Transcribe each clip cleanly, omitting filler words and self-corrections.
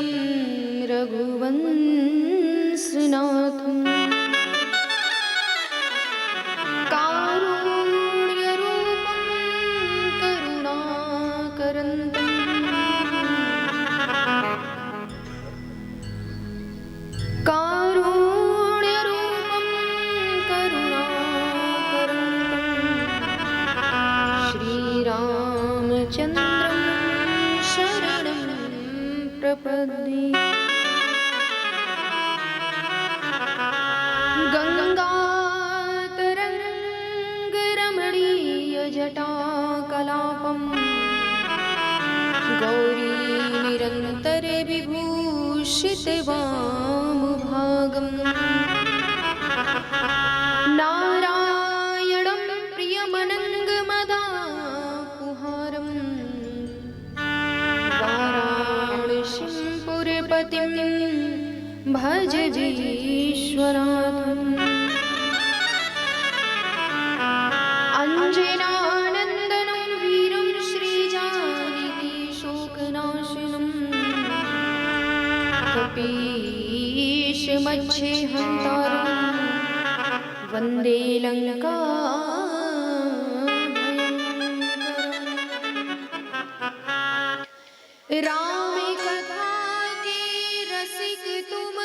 श्रीमद्वेङ्कटनाथार्यकवितं रघुवंशनाथं कारुण्यरूपं करुणाकरन्तं श्रीरामचन्द्रं शरणं प्रपद्ये। गङ्गातरङ्गरमणीयजटाकलापं गौरीनिरन्तरे विभूषितवामभागं नारायणं प्रियमनङ्गमदाकुहारं वाराणसीं पुरपतिं भज विश्वनाथम् अञ्जनानन्दनं वीरं श्रीजानकी शोकनाशनं कपीशमच्छेहन्तारं वन्दे लङ्का राम कथा के रसिक तुम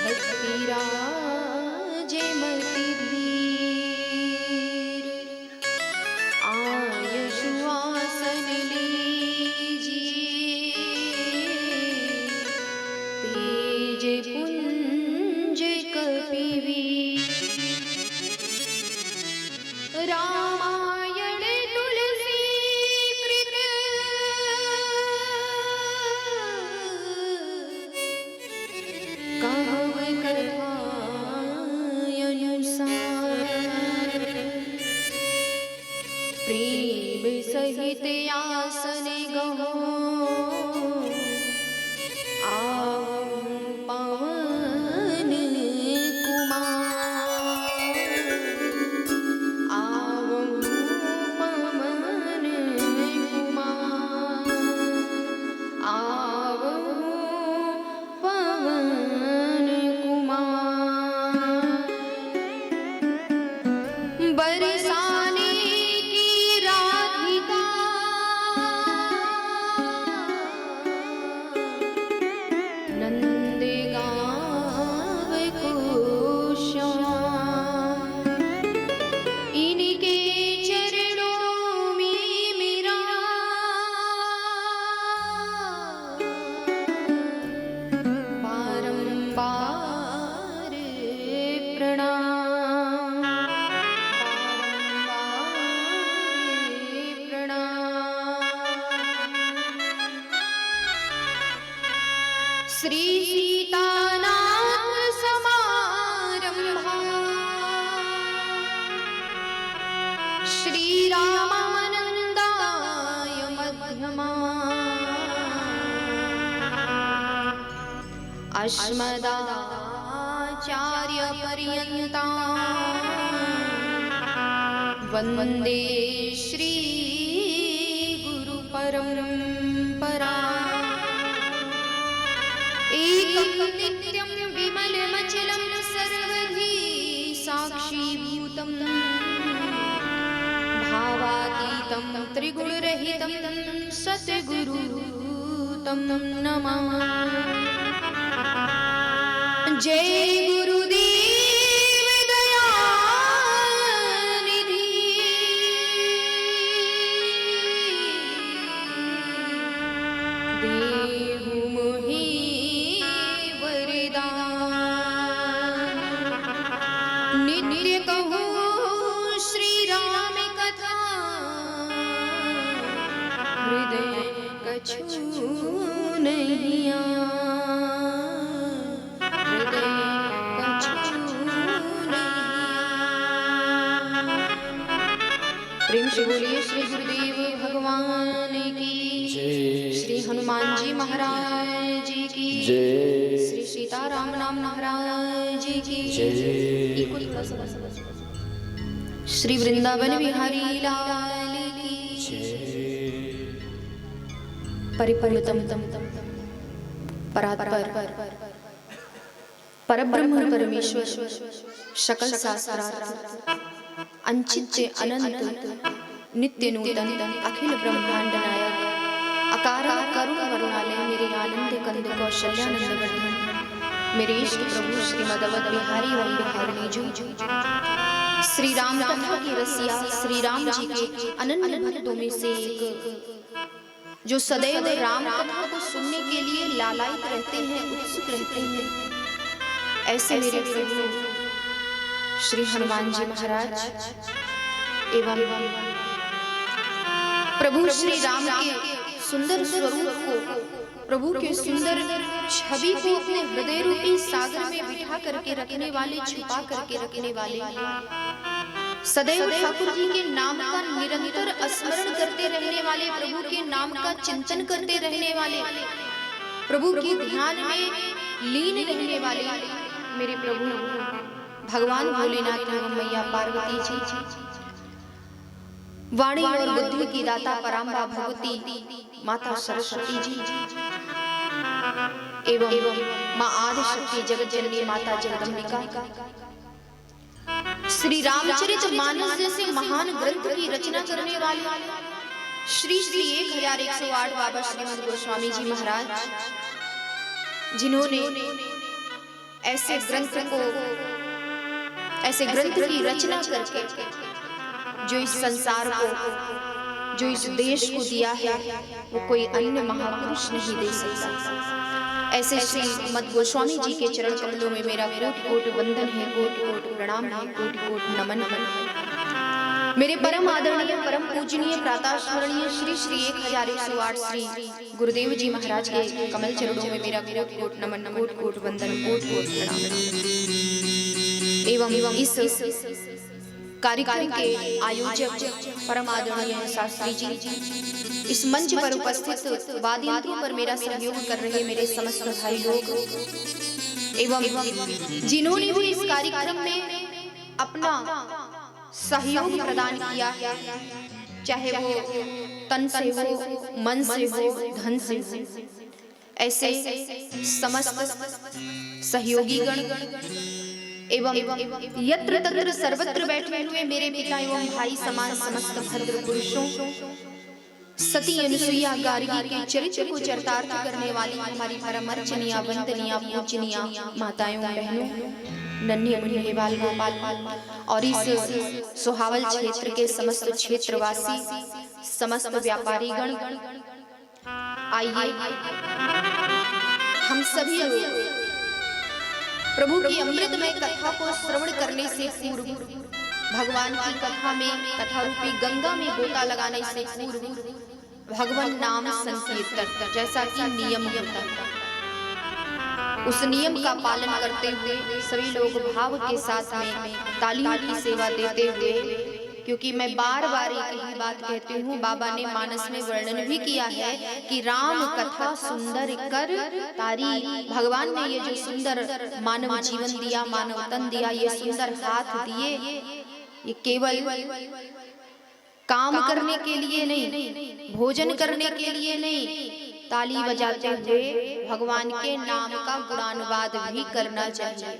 भक्ति राजे मति धीर आयशु आसन लीजिए तेज पुंज कपिवीर रामायण तुलसी कृत कहव कथानुसार प्रेम सहित आसन गहो पवन बरसाने की राधिका नंद गाँव को श्याम इनके चरणों में मेरा बारंबार प्रणाम श्री सीतानाथ समारंभा श्री रामानंदाय मध्यमा अस्मदाचार्य पर्यन्ता वन्दे श्री गुरु परम्परा एकं नित्यं विमलमचलं सर्वधी साक्षीभूतं भावातीतं त्रिगुणरहितं सद्गुरुं नमामि। जय गुरुदेव दयानिधि देहु मोहि नित्य कहूँ श्री राम कथा हृदय कछु नहीं हृदय कछु नहीं। प्रेम से बोलिए श्री गुरुदेव भगवान की श्री हनुमान जी महाराज की श्री सीताराम नाम महाराज की श्री वृंदावन बिहारी लाल की परिपूर्णतम परात्पर परब्रह्म परमेश्वर सकल शास्त्रार्थ अंचित्य अनंत नित्य नूतन अखिल ब्रह्मांड नायक अकार करुण करुणालय मेरे आनंद कंद कौशल्यानंद वर्धन मेरे इष्ट प्रभु श्रीमद अवध बिहारी व बिहारिणी जी श्री राम कथा की रसिया श्री राम जी के अनन्य भक्तों में से एक, जो सदैव राम कथा को सुनने के लिए लालायित रहते हैं, उत्सुक रहते हैं। ऐसे मेरे प्रभु श्री हनुमान जी महाराज एवं प्रभु श्री राम के सुंदर स्वरूप को, प्रभु के सुंदर छवि को अपने हृदय रूपी सागर में बिठा करके रखने वाले, छुपा करके रखने वाले, सदैव ठाकुर जी के नाम का निरंतर स्मरण करते रहने वाले, प्रभु के नाम का चिंतन करते रहने वाले, प्रभु के ध्यान में लीन रहने वाले मेरे प्रभु भगवान भोलेनाथ एवं मैया पार्वती जी, वाणी और बुद्धि की दाता पराम्बा भगवती माता सरस्वती जी एवं माँ आदि शक्ति जगत जननी माता जगदम्बिका, श्री रामचरित मानस जैसे महान ग्रंथ की रचना करने वाले श्री 1108 बाबा श्रीमद गोस्वामी जी महाराज, जिन्होंने ऐसे ग्रंथ की रचना करके जो इस संसार को, जो इस देश को दिया है, वो कोई अन्य महापुरुष नहीं दे सकता। ऐसे श्री मद गोस्वामी जी के चरण कमलों में मेरा कोटि कोटि वंदन है, कोटि कोटि प्रणाम है, कोटि कोटि नमन है। मेरे परम आदरणीय परम पूजनीय प्रातः स्मरणीय श्री 1108 श्री गुरुदेव जी महाराज के कमल चरणों में मेरा कोटि कोटि नमन, कोटि कोटि वंदन, कोटि कोटि प्रणाम एवं इस कार्यक्रम के आयोजक परम आदरणीय शास्त्री जी, इस मंच पर उपस्थित वाद्य यंत्रों पर मेरा सहयोग कर रहे मेरे समस्त भाई लोग एवं जिन्होंने भी इस कार्यक्रम में अपना सहयोग प्रदान किया, चाहे वो तन से हो, मन से हो, धन से हो, ऐसे समस्त सहयोगी गण एवं यत्र तत्र सर्वत्र बैठे हुए मेरे पिता एवं भाई समान समस्त भद्र पुरुषों, सती अनुसुईया गार्गी के चरित्र को चरितार्थ करने वाली हमारी परमर्चनिया वंदनिया पूजनिया माताएं बहनों, नन्हे मुन्ने बाल गोपाल और इस सुहावल क्षेत्र के समस्त क्षेत्रवासी, समस्त व्यापारी गण, आइए हम सभी प्रभु की अमृतमय कथा को श्रवण करने से पूर्व, भगवान की कथा में, कथा रूपी गंगा में गोता लगाने से पूर्व भगवान नाम संकीर्तन जैसा कि नियम होता है, उस नियम का पालन करते हुए सभी लोग भाव के साथ में तालियों की सेवा देते हुए, क्योंकि मैं बार बार एक ही बात कहती हूँ, बाबा ने मानस में वर्णन भी किया है कि राम कथा सुंदर कर तारी, भगवान ने ये जो सुंदर मानव जीवन दिया, मानव तन दिया, ये सुंदर हाथ दिए, ये केवल काम करने के लिए नहीं, भोजन करने के लिए नहीं, ताली बजाते हुए भगवान के नाम का गुणानुवाद भी करना चाहिए।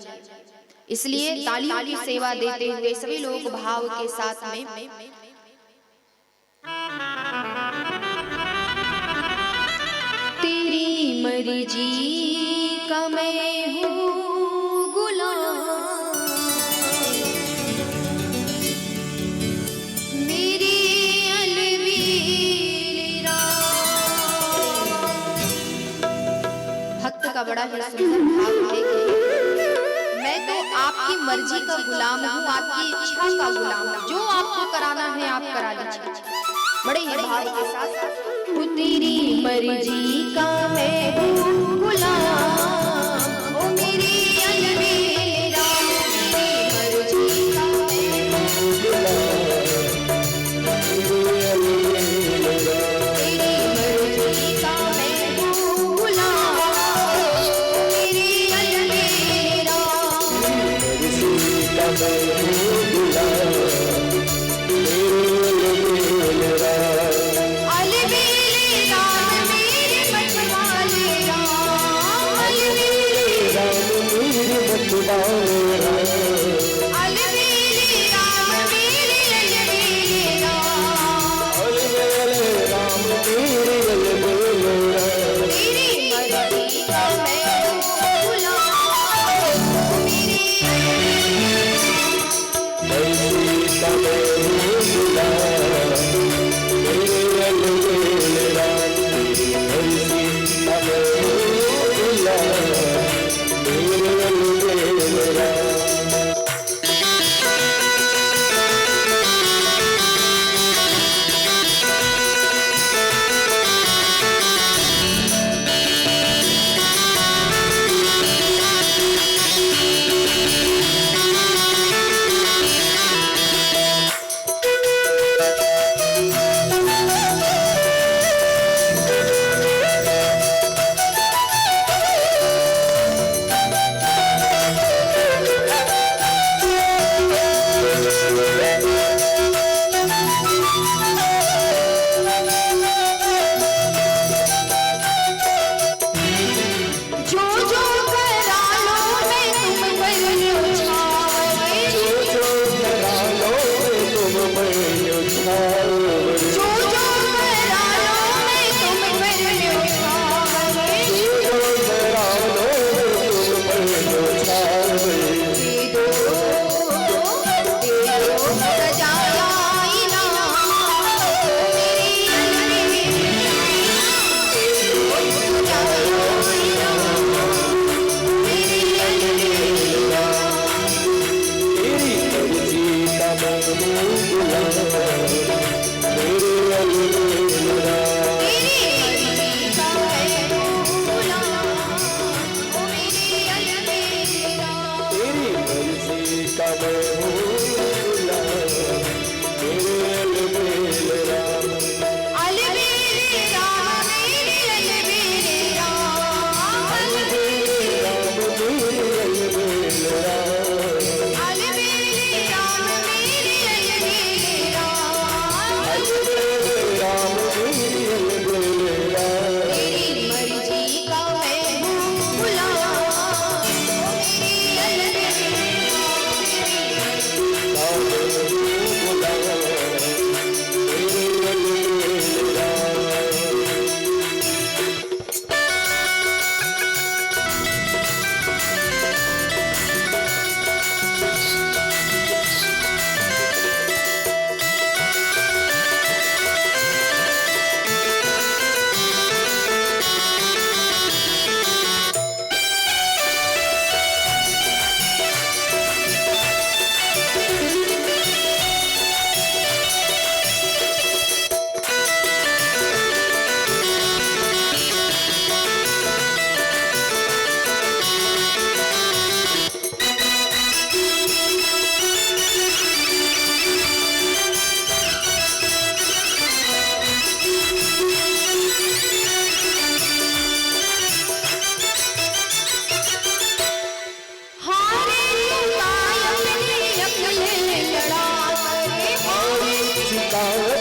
इसलिए तालियों की सेवा देते हुए सभी लोग भाव के साथ में तेरी मर्जी का मैं हूँ गुलाम, मेरी अलविदा। भक्त का बड़ा ही सुंदर भाव है, मैं तो आपकी मर्जी का गुलाम हूँ, आपकी इच्छा का गुलाम हूँ, जो आपको कराना है आप करा लीजिए। बड़े ही भाव के साथ, तेरी मर्जी का मैं हूँ गुलाम, ओ मेरी अलविदा, तेरी मर्जी का मैं हूँ गुलाम, तेरी मर्जी का मैं हूँ गुलाम, मेरी अलविदा। अलविदा मेरे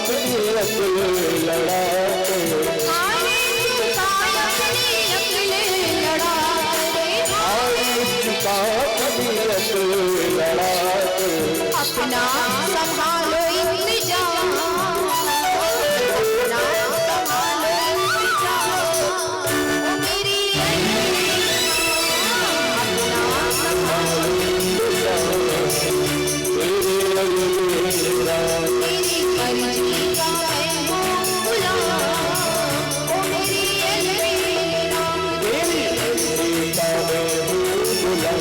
अपनी अकल लड़ाते, आए झुकाए अपनी अकल लड़ाते, आए झुकाए अपनी अकल लड़ाते। अपना संभालो इंतजाम, अपना संभालो इंतजाम, ओ मेरी अपना संभालो तेरे अगले मेरी मर्जी का मैं हूँ गुलाम, ओ मेरी अलविदा, तेरी मर्जी का मैं हूँ गुलाम।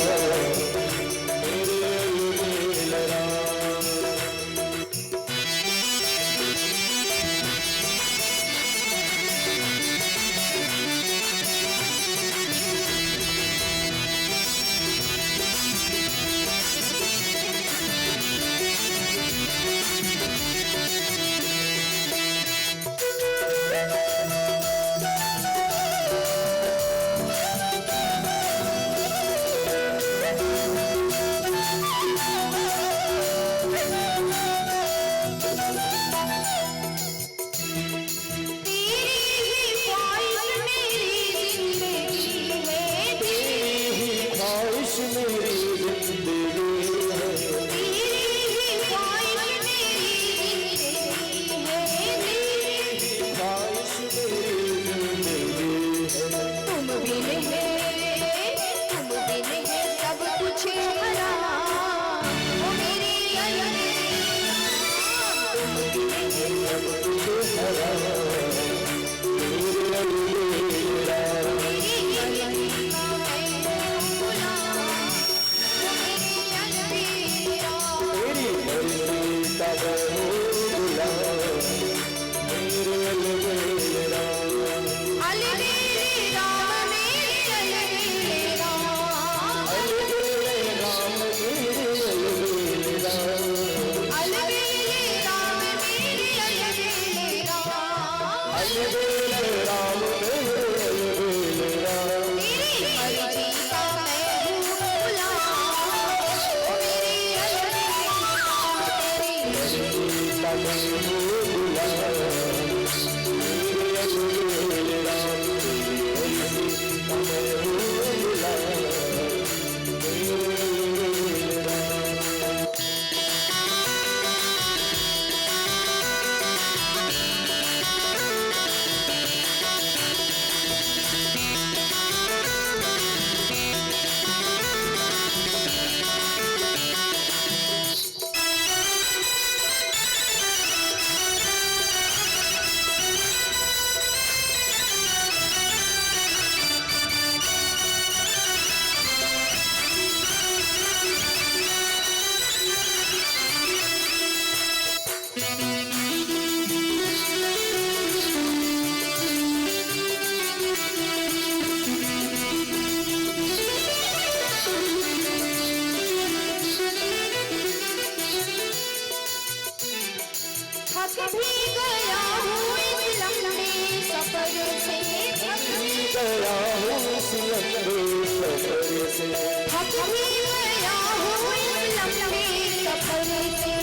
थक भी गया हूँ इस लंबे सफर से, थक भी गया हूँ इस लंबे सफर से, थक भी गया हूँ इस लंबे सफर से,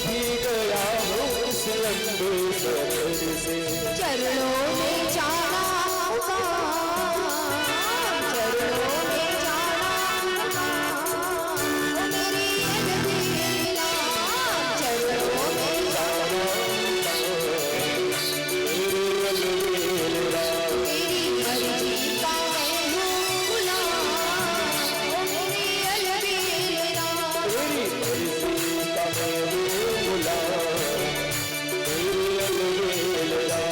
भी गया हूँ इस लंबे सफर से। चरणों में जाना होगा, चरणों में जाना होगा, ओ मेरी अलविदा, चरणों में जाना तेरी मर्जी का मैं हूँ गुलाम, ओ मेरी अलविदा, तेरी मर्जी का मैं हूँ गुलाम, तेरी अलविदा।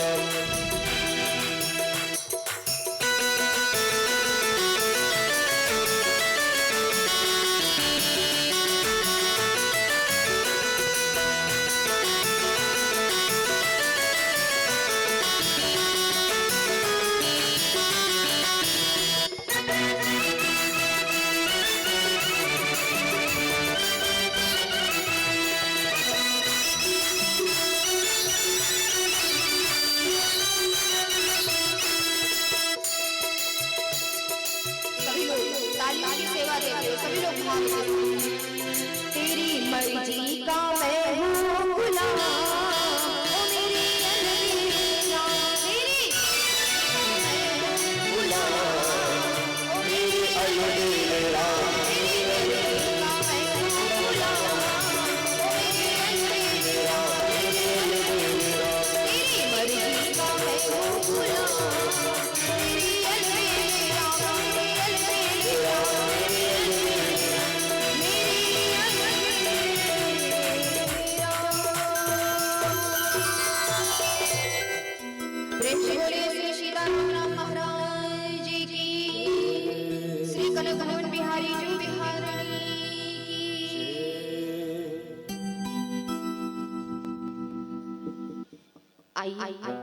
आइए हम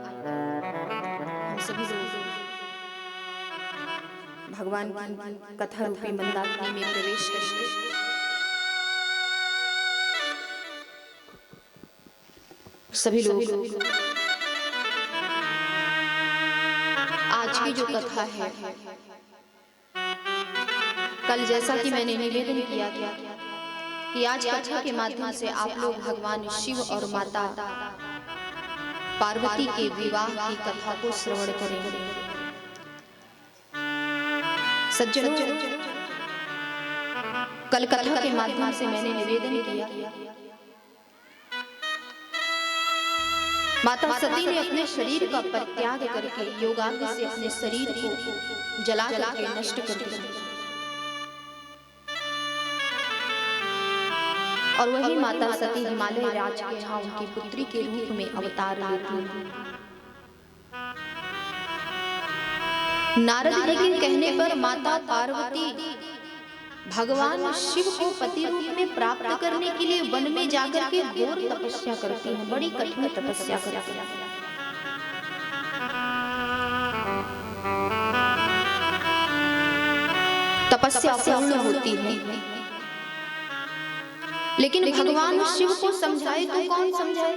सभी लोग भगवान की कथा रूपी मंदाकिनी में प्रवेश करेंगे। सभी लोग आज की जो कथा है, कल जैसा कि मैंने निवेदन किया था कि आज कथा के माध्यम से आप लोग भगवान शिव और माता पार्वती के विवाह की कथा को श्रवण करेंगे। सज्जनों, कल कथा के माध्यम से मैंने निवेदन किया, माता सती ने अपने शरीर का परित्याग करके योगाग्नि से अपने शरीर को जला करके नष्ट कर दिया, और वही माता सती हिमालय राज के यहाँ उनकी पुत्री के रूप में अवतार लेती है। नारद जी के कहने पर माता पार्वती भगवान शिव को पति रूप में प्राप्त करने के लिए वन में जाकर के घोर तपस्या करती हैं, बड़ी कठिन तपस्या करती हैं। तपस्या पूर्ण होती है, लेकिन भगवान शिव को समझाए तो कौन समझाए?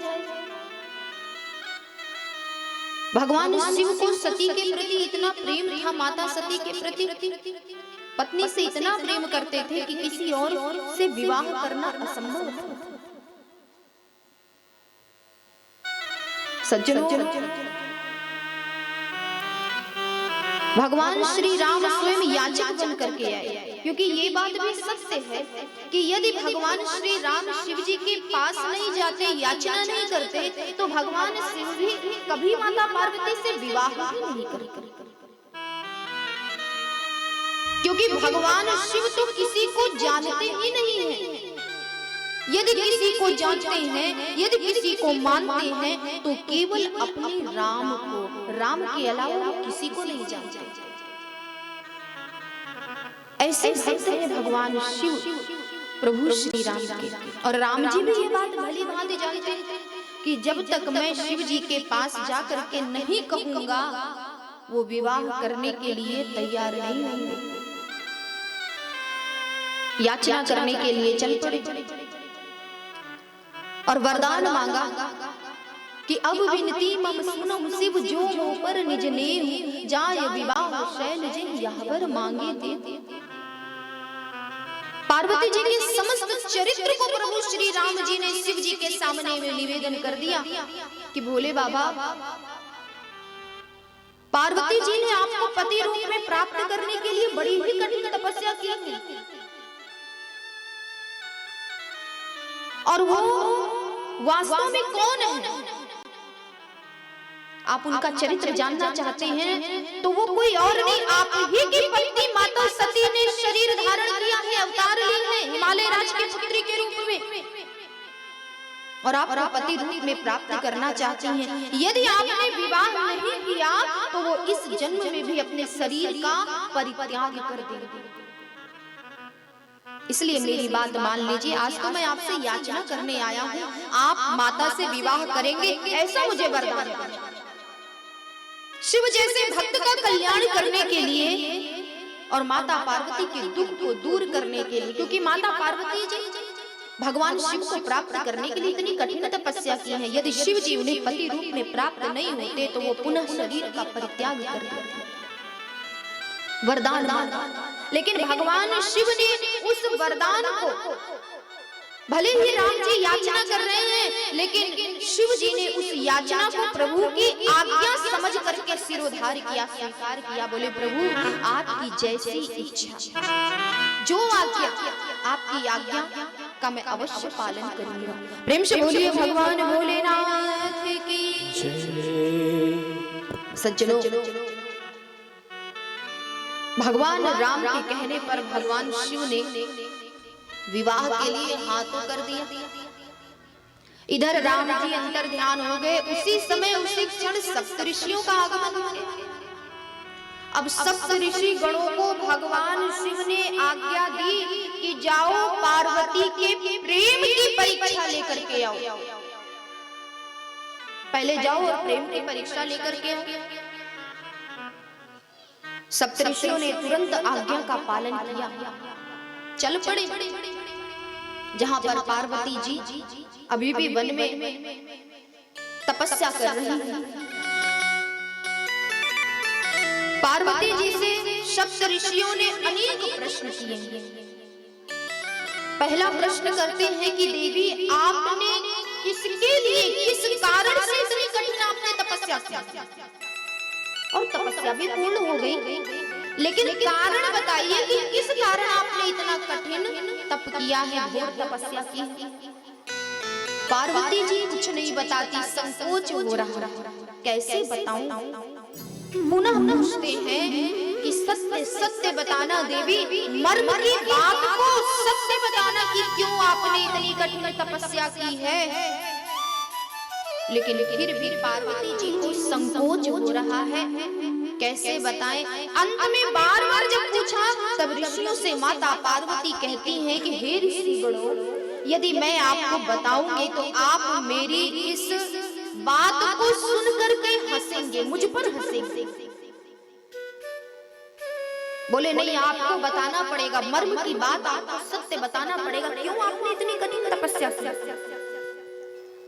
भगवान शिव को सती के प्रति इतना प्रेम था, माता सती के प्रति पत्नी से इतना प्रेम करते थे कि किसी और से विवाह करना असंभव था। सज्जनों, भगवान श्री राम स्वयं याचक बन करके आए, क्योंकि ये बात भी सत्य है कि यदि भगवान श्री राम शिव जी के पास नहीं जाते, याचना नहीं करते, तो भगवान शिव भी कभी माता पार्वती से विवाह ही नहीं करते, क्योंकि भगवान शिव तो किसी को जानते ही नहीं हैं। यदि किसी को जानते हैं, यदि किसी को मानते हैं, तो केवल अपने राम को, राम के अलावा किसी को नहीं जानते। ऐसे भक्त हैं भगवान शिव, प्रभु श्री राम के। और राम जी भी ये बात भली भांति जानते हैं कि जब तक मैं शिव जी के पास जाकर के नहीं कहूंगा, वो विवाह करने के लिए तैयार नहीं होंगे। याचना करने के लिए चल पड़े और वरदान मांगा कि अब विनती मम सुनो शिव, जो हो पर निज नेह जाय विवाह शैल जिन यहवर मांगे दे। पार्वती जी के समस्त चरित्र को प्रभु श्री राम जी ने शिव जी के सामने में निवेदन कर दिया कि भोले बाबा, पार्वती जी ने आपको पति रूप में प्राप्त करने के लिए बड़ी ही कठिन तपस्या की है, और वो वास्तव में कौन है? आप उनका चरित्र जानना चाहते हैं तो वो कोई और नहीं, आप ही की पत्नी माता सती ने शरीर धारण किया है, अवतार ली है हिमालय राज की पुत्री के रूप में, और आप पति रूप में प्राप्त करना चाहती हैं। यदि आपने विवाह नहीं किया तो वो इस जन्म में भी अपने शरीर का परित्याग कर देंगे। इसलिए मेरी बात मान लीजिए, आज तो मैं आपसे याचना करने आया हूँ, आप माता से विवाह करेंगे, ऐसा मुझे वरदान दीजिए। शिव जैसे भक्त का कल्याण करने के लिए और माता पार्वती के दुख को दूर करने के लिए, क्योंकि माता पार्वती जी भगवान शिव को प्राप्त करने के लिए इतनी कठिन तपस्या की है। यदि शिव जी उन्हें पति रूप में प्राप्त नहीं होते तो वो पुनः शरीर का परित्याग कर देते, वरदान मांगा। लेकिन भगवान शिव ने उस वरदान को, भले ही राम जी याचना कर रहे हैं, लेकिन शिव जी ने उस याचना को प्रभु की आज्ञा समझ करके सिरोधार किया, स्वीकार किया। बोले प्रभु, आपकी जैसी इच्छा, जो आज्ञा, आपकी आज्ञा का मैं अवश्य पालन करूंगा। प्रेम से बोलिए भगवान भोलेनाथ की जय। सज्जनों, भगवान राम के कहने पर भगवान शिव ने विवाह के लिए हाथों कर दिया। इधर राम जी अंतर ध्यान हो गए, उसी समय उसी क्षण सप्तऋषियों का आगमन हो गया। अब सप्तऋषि गणों को भगवान शिव ने आज्ञा दी कि जाओ पार्वती के प्रेम की परीक्षा लेकर के आओ। पहले जाओ और प्रेम की परीक्षा लेकर के आओ। सप्तऋषियों ने तुरंत आज्ञा का पालन किया, चल पड़े जहां पर पार्वती जी अभी भी वन में तपस्या कर रही हैं। पार्वती जी से सप्तऋषियों ने अनेक प्रश्न किए हैं। पहला प्रश्न करते हैं कि देवी आपने किसके लिए, किस कारण से इतनी कठिन आपने तपस्या की? और तपस्या भी पूर्ण हो गई, लेकिन कारण बताइए कि किस कारण आपने इतना कठिन तप किया है, घोर तपस्या की? पार्वती जी कुछ नहीं बताती, संकोच हो रहा, कैसे बताऊं? पुनः पूछते हैं कि सत्य सत्य बताना देवी, मर्म की बात को सत्य बताना कि क्यों आपने इतनी कठिन तपस्या की है। लेकिन फिर भी पार्वती जी को संकोच हो रहा है, कैसे बताएं? अंत में बार बार जब पूछा तब ऋषियों से माता पार्वती कहती हैं कि हे ऋषिगणों, यदि मैं आपको बताऊंगी तो आप मेरी इस बात को सुन करके हंसेंगे, मुझ पर हंसेंगे। बोले नहीं, आपको बताना पड़ेगा, मर्म की बात आपको सत्य बताना पड़ेगा, क्यों आपने इतनी कठिन तपस्या की?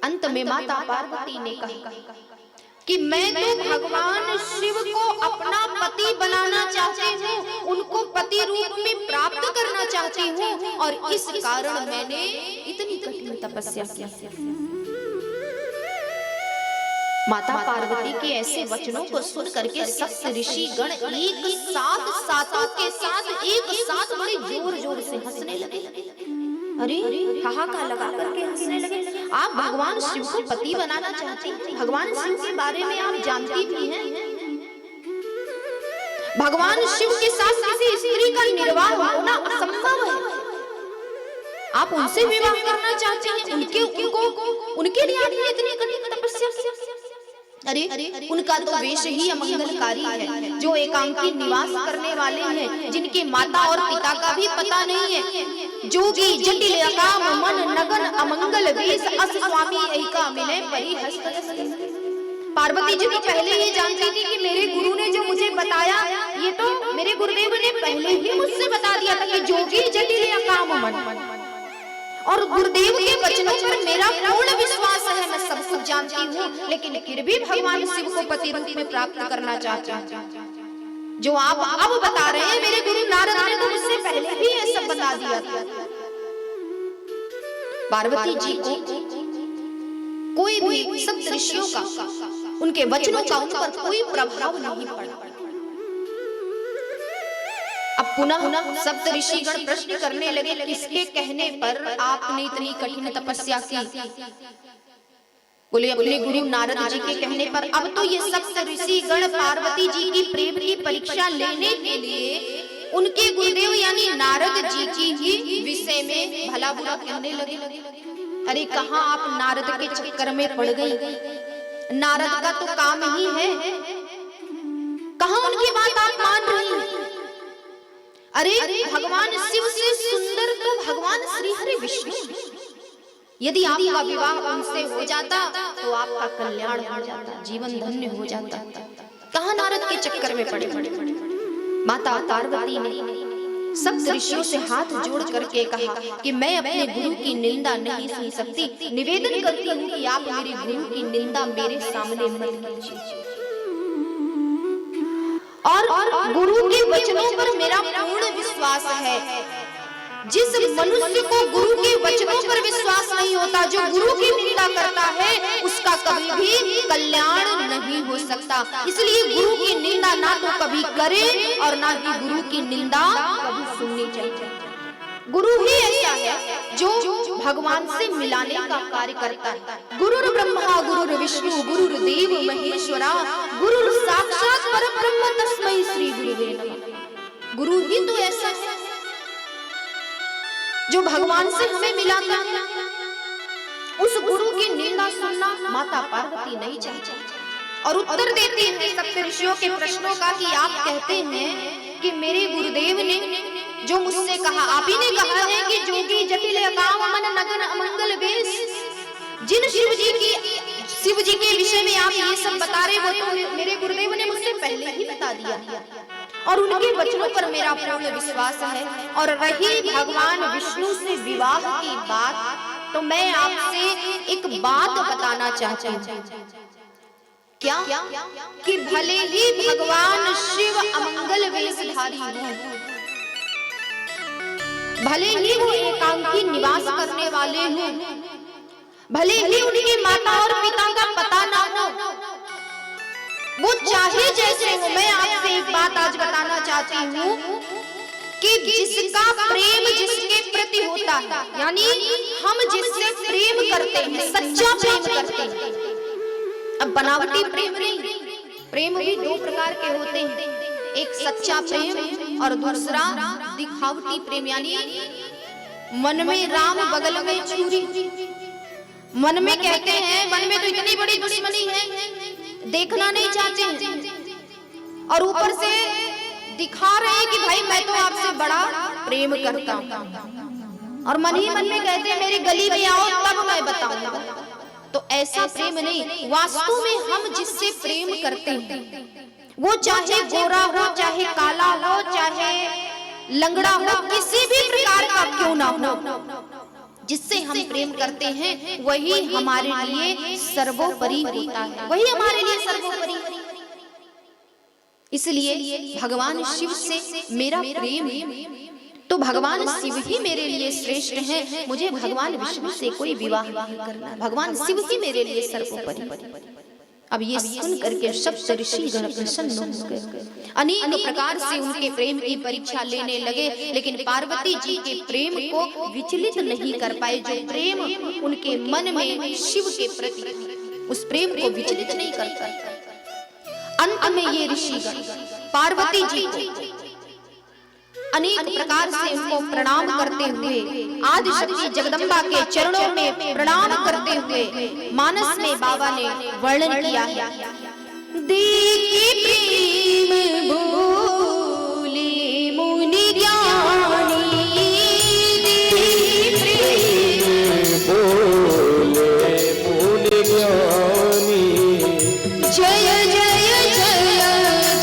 अंत में माता पार्वती ने कहा कि मैं तो भगवान शिव को अपना पति बनाना चाहती हूँ, उनको पति रूप में प्राप्त करना चाहती हूँ, और इस कारण मैंने इतनी कठिन तपस्या की। माता पार्वती के ऐसे वचनों को सुन करके सप्त ऋषि गण एक साथ, सातों के साथ एक साथ बड़े जोर जोर से हंसने लगे। अरे हाहाकार लगा करके हंसने लगे। आप भगवान शिव को पति बनाना चाहती हैं, भगवान शिव के बारे में आप जानती भी हैं, भगवान शिव के साथ किसी स्त्री का निर्वाह होना असंभव है, आप उनसे विवाह करना चाहते हैं, उनके लिए आपने इतनी कठिन तपस्या की। अरे उनका तो वेश ही अमंगलकारी है, जो एकांकी निवास करने वाले हैं, जिनके माता और पिता का भी पता नहीं है, जोगी जटिल अकाम मन नगन अमंगल वेश अस स्वामी एका मिले परिहस्त। पार्वती जी तो पहले ही जानती थी कि मेरे गुरु ने जो मुझे बताया, ये तो मेरे गुरुदेव ने पहले ही मुझसे बता दिया था कि जोगी जटिल अकाम मन, और गुरुदेव के वचनों पर मेरा पूर्ण विश्वास है, मैं सब कुछ जानती हूँ, लेकिन फिर भी भगवान शिव को पति रूप में प्राप्त करना चाहती हूँ। जो आप अब बता रहे हैं, मेरे गुरु नारद ने तो मुझसे पहले भी ये सब बता दिया था। पार्वती जी को कोई भी सप्त ऋषियों का, उनके वचनों का उन पर कोई प्रभाव नहीं पड़ा। अब पुनः सप्त ऋषिगण प्रश्न करने लगे, किसके कहने पर आपने इतनी कठिन तपस्या की? बोले अपने गुरु नारद जी के कहने पर। अब तो ये सप्त ऋषिगण पार्वती जी की प्रेम की परीक्षा लेने के लिए उनके गुरुदेव यानी नारद जी की ही विषय में भला बुरा कहने लगे। अरे कहाँ आप नारद के चक्कर में पड़ गई? नारद का तो काम ही है, कहाँ उनकी बात आप मान रही हैं? अरे भगवान शिव से सुंदर तो भगवान श्री हरि विष्णु, यदि आपका विवाह उनसे हो जाता तो आपका कल्याण हो जाता, जीवन धन्य हो जाता। कहाँ नारद के चक्कर में पड़े? माता पार्वती ने सप्त ऋषियों से हाथ जोड़ करके कहा कि मैं अपने गुरु की निंदा नहीं सुन सकती, निवेदन करती हूँ कि आप मेरे गुरु की निंदा मेरे सामने मत कीजिए, और गुरु के वचनों पर मेरा पूर्ण विश्वास है। जिस मनुष्य को गुरु के वचनों पर विश्वास नहीं होता, जो गुरु की निंदा करता है, उसका कभी भी कल्याण नहीं हो सकता। इसलिए गुरु की निंदा ना तो कभी करे और ना ही गुरु की निंदा कभी सुननी चाहिए। गुरु ही ऐसा है जो भगवान से मिलाने का कार्य करता है। गुरुर् ब्रह्मा गुरुर् विष्णु गुरुर्देव महेश्वरा गुरुर् साक्षात परब्रह्म तस्मै श्री गुरुवे नमः। गुरु ही तो ऐसा है जो भगवान से हमें मिलाता है। उस गुरु की निंदा सुनना माता पार्वती नहीं चाहती और उत्तर देती है सप्त ऋषियों के प्रश्नों का कि आप कहते हैं कि मेरे गुरुदेव ने जो मुझसे कहा, आप ही ने कहा है कि जोगी जटिल अकाम मन नगन अमंगल वेश, जिन शिव जी की शिव जी के विषय में आप ये सब बता रहे हो, तो मेरे गुरुदेव ने मुझसे पहले ही बता दिया और उनके वचनों पर मेरा पूर्ण विश्वास है। और रही भगवान विष्णु से विवाह की बात, तो मैं आपसे एक बात बताना चाहती हूँ। क्या? कि भले ही भगवान शिव अमंगल वेशधारी हों, भले ही वो एकांकी निवास करने वाले हों, भले ही उनकी माता और पिता का पता ना हो, वो चाहे जैसे हो, मैं आपसे एक बात आज बताना चाहती हूँ कि जिसका प्रेम जिसके प्रति होता है, यानी हम जिससे प्रेम करते हैं, सच्चा प्रेम करते हैं, अब बनावटी प्रेम नहीं, प्रेम भी दो प्रकार के होते हैं, एक सच्चा प्रेम और दूसरा दिखावटी प्रेम, यानी मन में राम बगल में छुरी। मन में कहते हैं, मन में तो इतनी बड़ी दुश्मनी है, देखना नहीं चाहते हैं, और ऊपर से दिखा रहे हैं कि भाई मैं तो आपसे बड़ा प्रेम करता हूं, और मन ही मन में कहते हैं मेरी गली में आओ तब मैं बताऊंगा। तो ऐसा प्रेम नहीं, वास्तव में हम जिससे प्रेम करते हैं, वो चाहे गोरा हो, चाहे काला हो, चाहे लंगड़ा हो, किसी भी प्रकार का क्यों ना हो, जिससे हम प्रेम करते हैं वही हमारे लिए सर्वोपरि होता है, वही हमारे लिए सर्वोपरि। इसलिए भगवान शिव से मेरा प्रेम है, तो भगवान शिव ही मेरे लिए श्रेष्ठ हैं, मुझे भगवान विष्णु से कोई विवाह नहीं करना, भगवान शिव ही मेरे लिए सर्वोपरि। अब ये सुन करके सप्त ऋषिगण प्रसन्न हो गए, अनेक प्रकार से उनके प्रेम की परीक्षा लेने लगे, लेकिन पार्वती जी के प्रेम को विचलित नहीं कर पाए। जो प्रेम उनके मन में शिव के प्रति, उस प्रेम को विचलित नहीं कर पाए। अंत में ये ऋषिगण पार्वती जी को अनेक प्रकार से उनको प्रणाम करते हुए, आदिशक्ति जगदम्बा के चरणों में प्रणाम करते हुए मानस में बाबा ने वर्णन किया है। देखी प्रेम बोले मुनि ज्ञानी, देखी प्रेम बोले मुनि ज्ञानी, जय जय जय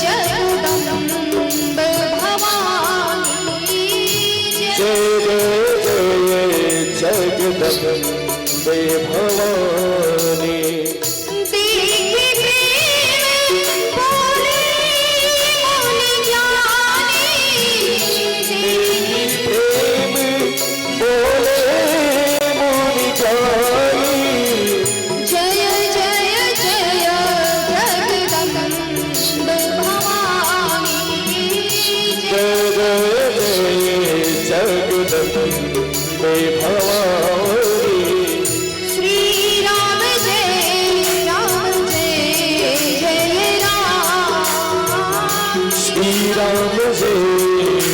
जगदम्ब भवानी, जय जय जगदम्बे भवानी। देखी प्रेम बोले मुनि ज्ञानी, देखी प्रेम बोले मुनि ज्ञानी, जय जय जय जगदम्ब भवानी, जय जय जगदम्बे भवानी। श्री राम जय राम जय जय राम, श्री राम जय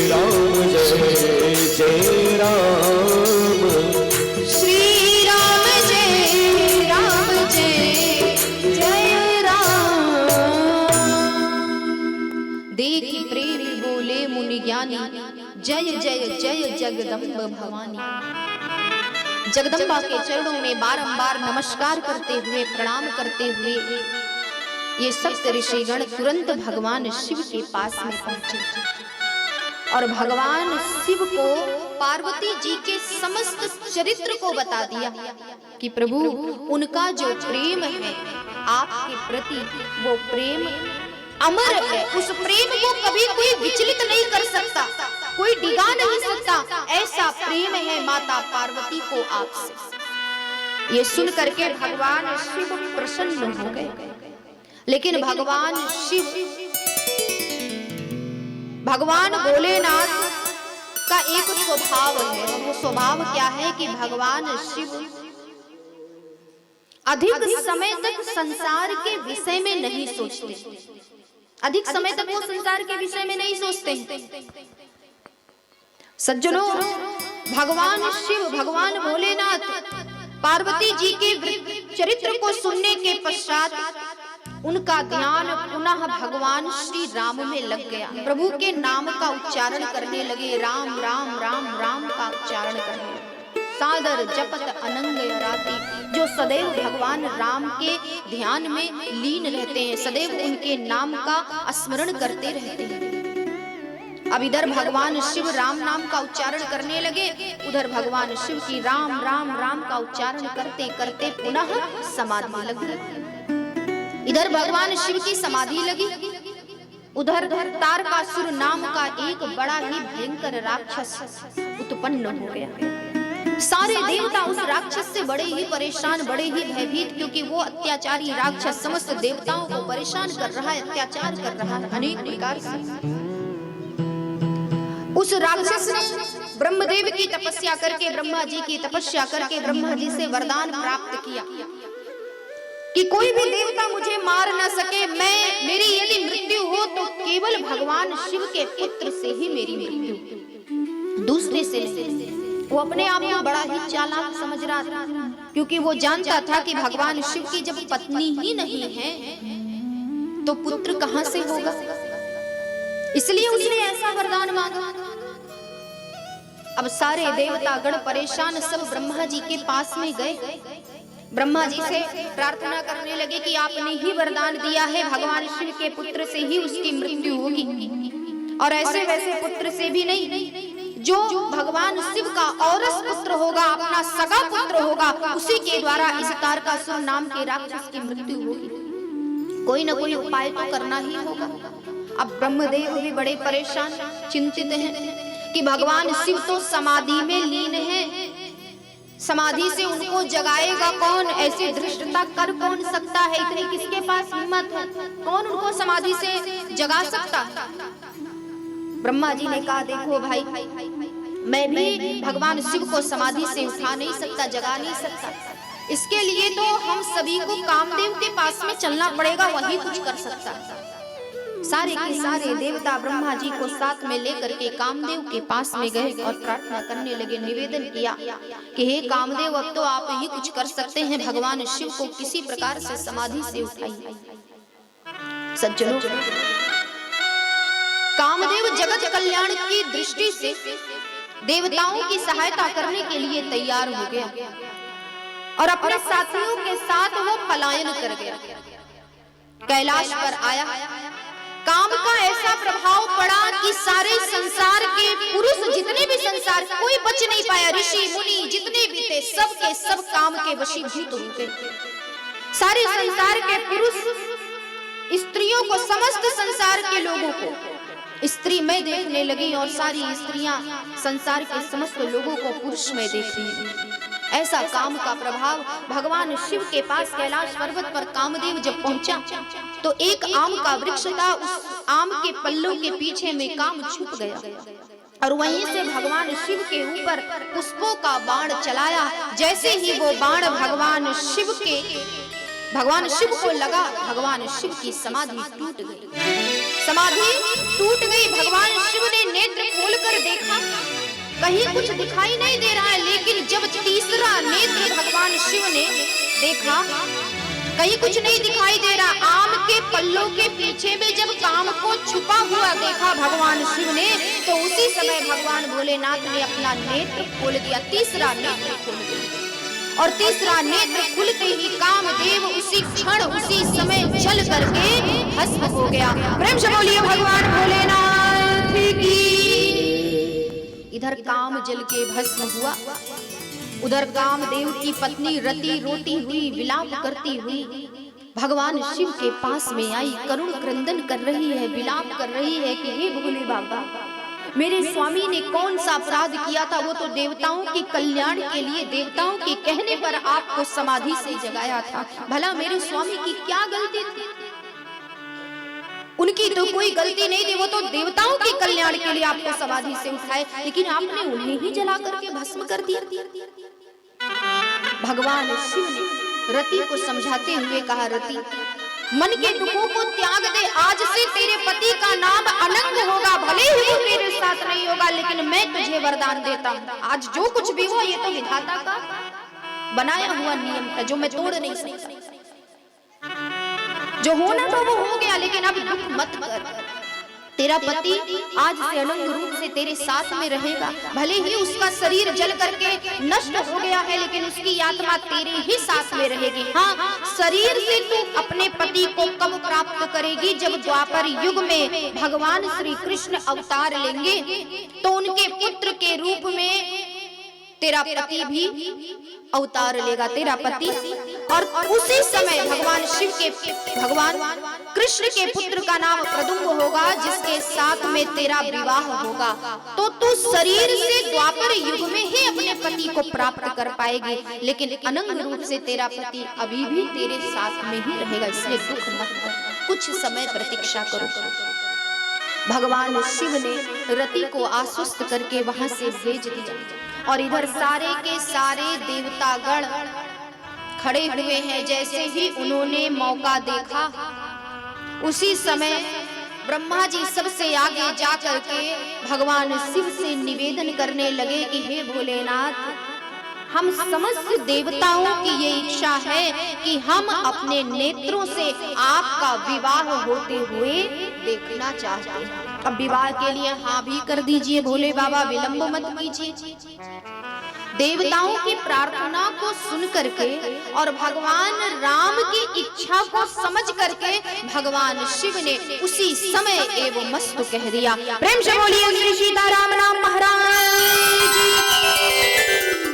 राम जय जय राम, श्री राम जय राम जय जय राम। देखी प्रेम बोले मुनि ज्ञानी, जय जय जय जगदम्ब भवानी। जगदम्बा के चरणों में बारंबार नमस्कार करते हुए, प्रणाम करते हुए ये सप्त ऋषिगण तुरंत भगवान शिव के पास में पहुंचे और भगवान शिव को पार्वती जी के समस्त चरित्र को बता दिया कि प्रभु उनका जो प्रेम है आपके प्रति, वो प्रेम अमर है, उस प्रेम को कभी कोई विचलित नहीं कर सकता, कोई डिगा नहीं सकता, ऐसा प्रेम है माता पार्वती को आपसे। ये सुन करके भगवान शिव प्रसन्न हो गए। लेकिन भगवान शिव, भगवान भोलेनाथ का एक स्वभाव है, वो स्वभाव क्या है कि भगवान शिव अधिक समय तक संसार के विषय में नहीं सोचते, अधिक समय तक वो संसार के विषय में नहीं सोचते हैं। सज्जनों, भगवान शिव, भगवान भोलेनाथ पार्वती जी के चरित्र को सुनने के पश्चात उनका ध्यान पुनः भगवान श्री राम में लग गया। प्रभु के नाम का उच्चारण करने लगे, राम राम राम राम का उच्चारण करने लगे। सादर जपत अनंग राति, जो सदैव भगवान राम के ध्यान में लीन रहते हैं, सदैव उनके नाम का स्मरण करते रहते हैं। अब इधर भगवान शिव राम नाम का उच्चारण करने लगे, उधर भगवान शिव की राम राम राम का उच्चारण करते करते पुनः समाधि लगी। इधर भगवान शिव की समाधि लगी, उधर तारकासुर नाम का एक बड़ा ही भयंकर राक्षस उत्पन्न हो गया। सारे देवता उस राक्षस से बड़े ही परेशान, बड़े ही भयभीत, क्योंकि वो अत्याचारी राक्षस समस्त देवताओं को परेशान कर रहा है, अत्याचार कर रहा है अनेक प्रकार से। उस राक्षस ने ब्रह्मदेव की तपस्या करके, ब्रह्मा जी की तपस्या करके ब्रह्मा जी से वरदान प्राप्त किया कि कोई भी देवता मुझे मार न सके, मेरी यदि मृत्यु हो तो केवल भगवान शिव के पुत्र से ही मेरी मृत्यु, दूसरे से नहीं। वो अपने आप में बड़ा ही चालाक समझ रहा था, क्योंकि वो जानता था कि भगवान शिव की जब पत्नी ही नहीं है तो पुत्र कहां से होगा, इसलिए उसने ऐसा वरदान मांगा। अब सारे देवता गण परेशान सब ब्रह्मा जी के पास में गए, ब्रह्मा जी से प्रार्थना करने लगे कि आपने ही वरदान दिया है, भगवान शिव के पुत्र से ही उसकी मृत्यु होगी, और ऐसे वैसे पुत्र से भी नहीं, जो भगवान शिव का औरस पुत्र होगा, अपना सगा पुत्र होगा, उसी के द्वारा इस तारकासुर नाम के राक्षस की मृत्यु होगी। कोई न कोई उपाय तो करना ही होगा। अब ब्रह्मदेव भी बड़े परेशान चिंतित हैं कि भगवान शिव तो समाधि में लीन है, समाधि से उनको जगाएगा कौन, ऐसी धृष्टता कर कौन सकता है, इतनी किसके पास हिम्मत है, कौन उनको समाधि से जगा सकता है। ब्रह्मा जी ने कहा देखो भाई, मैं भी भगवान शिव को समाधि से उठा नहीं सकता, जगा नहीं सकता, इसके लिए तो हम सभी को कामदेव के पास में चलना पड़ेगा, वही कुछ कर सकता है। सारे के सारे देवता ब्रह्मा जी को साथ में लेकर के कामदेव के पास में गए और प्रार्थना करने लगे, निवेदन किया कि हे कामदेव, अब तो आप ही कुछ कर सकते हैं, भगवान शिव को किसी प्रकार से समाधि से उठाइए। सज्जनों, कामदेव जगत कल्याण की दृष्टि से देवताओं की सहायता करने के लिए तैयार हो गया और अपने साथियों के साथ वो पलायन कर गया, कैलाश पर आया। काम का ऐसा प्रभाव पड़ा कि सारे संसार के पुरुष, जितने भी संसार, कोई बच नहीं पाया, ऋषि मुनि जितने भी थे सब के सब काम के वशीभूत हो गए। सारे संसार के पुरुष स्त्रियों को, समस्त संसार के लोगों को स्त्री में देखने लगी और सारी स्त्रियां संसार के समस्त लोगों को पुरुष में देखने लगी। ऐसा काम का प्रभाव भगवान शिव के पास कैलाश पर्वत पर कामदेव जब पहुंचा तो एक आम का वृक्ष था, उस आम के पल्लों के पीछे में काम छुप गया और वहीं से भगवान शिव के ऊपर पुष्पों का बाण चलाया। जैसे ही वो बाण भगवान शिव को लगा, भगवान शिव की समाधि टूट गई। समाधि टूट गई। भगवान शिव ने नेत्र खोलकर देखा, कहीं कुछ दिखाई नहीं दे रहा है, लेकिन जब तीसरा नेत्र भगवान शिव ने देखा, कहीं कुछ नहीं दिखाई दे रहा। आम के पल्लों के पीछे में जब काम को छुपा हुआ देखा भगवान शिव ने, तो उसी समय भगवान भोलेनाथ ने अपना नेत्र खोल दिया, तीसरा नेत्र खोल दिया। और तीसरा नेत्र खुलते ही कामदेव उसी क्षण, उसी समय जल करके भस्म हो गया। प्रेम से बोलिए भगवान भोलेनाथ की। इधर काम जल के भस्म हुआ, उधर कामदेव की पत्नी रति रोती हुई, विलाप करती हुई भगवान शिव के पास में आई, करुण क्रंदन कर रही है, विलाप कर रही है कि हे भोले बाबा, मेरे स्वामी ने कौन सा अपराध किया था? वो तो देवताओं के कल्याण के लिए, देवताओं के कहने पर आपको समाधि से जगाया था। भला मेरे स्वामी की क्या गलती थी? उनकी तो कोई गलती नहीं थी, वो तो देवताओं के कल्याण के लिए आपको समाधि से उठाए, लेकिन आपने उन्हें ही जला करके भस्म कर दिया। भगवान शिव ने रति को समझाते हुए कहा, रति, मन के दुखों को त्याग दे, आज से तेरे पति का नाम अनंग होगा, भले ही वो तेरे साथ नहीं होगा, लेकिन मैं तुझे वरदान देता हूँ। आज जो कुछ भी हुआ ये तो विधाता का बनाया हुआ नियम था, जो मैं तोड़ नहीं सकता। जो होना था वो हो गया, लेकिन अब दुख मत कर। तेरा पति आज से अनंग रूप से तेरे साथ में रहेगा। भले ही उसका शरीर जल करके नष्ट हो गया है, लेकिन उसकी आत्मा तेरे ही साथ में रहेगी। हाँ, शरीर से तू अपने पति को कब प्राप्त करेगी? जब द्वापर युग में भगवान श्री कृष्ण अवतार लेंगे तो उनके पुत्र के रूप में तेरा पति भी अवतार लेगा, तेरा पति। और उसी समय भगवान कृष्ण के पुत्र का नाम प्रद्युम्न होगा, जिसके साथ में तेरा विवाह होगा। तो तू शरीर से द्वापर युग में ही अपने पति को प्राप्त कर पाएगी, लेकिन अनंग रूप से तेरा पति अभी भी तेरे साथ में ही रहेगा। इसलिए दुख मत कर, कुछ समय प्रतीक्षा करो। भगवान शिव ने रति को आश्वस्त करके वहां से भेज दिया, और इधर सारे के सारे देवतागण खड़े हुए हैं। जैसे ही उन्होंने मौका देखा, उसी समय ब्रह्मा जी सबसे आगे जा करके भगवान शिव से निवेदन करने लगे कि हे भोलेनाथ, हम समस्त देवताओं की ये इच्छा है कि हम अपने नेत्रों से आपका विवाह होते हुए देखना चाहते हैं। अब विवाह के लिए हाँ भी कर दीजिए भोले बाबा, विलंब मत कीजिए। देवताओं की प्रार्थना को सुन करके और भगवान राम की इच्छा को समझ करके भगवान शिव ने उसी समय एवं मस्त कह दिया। प्रेम से बोलिए श्री सीताराम नाम महाराज जी।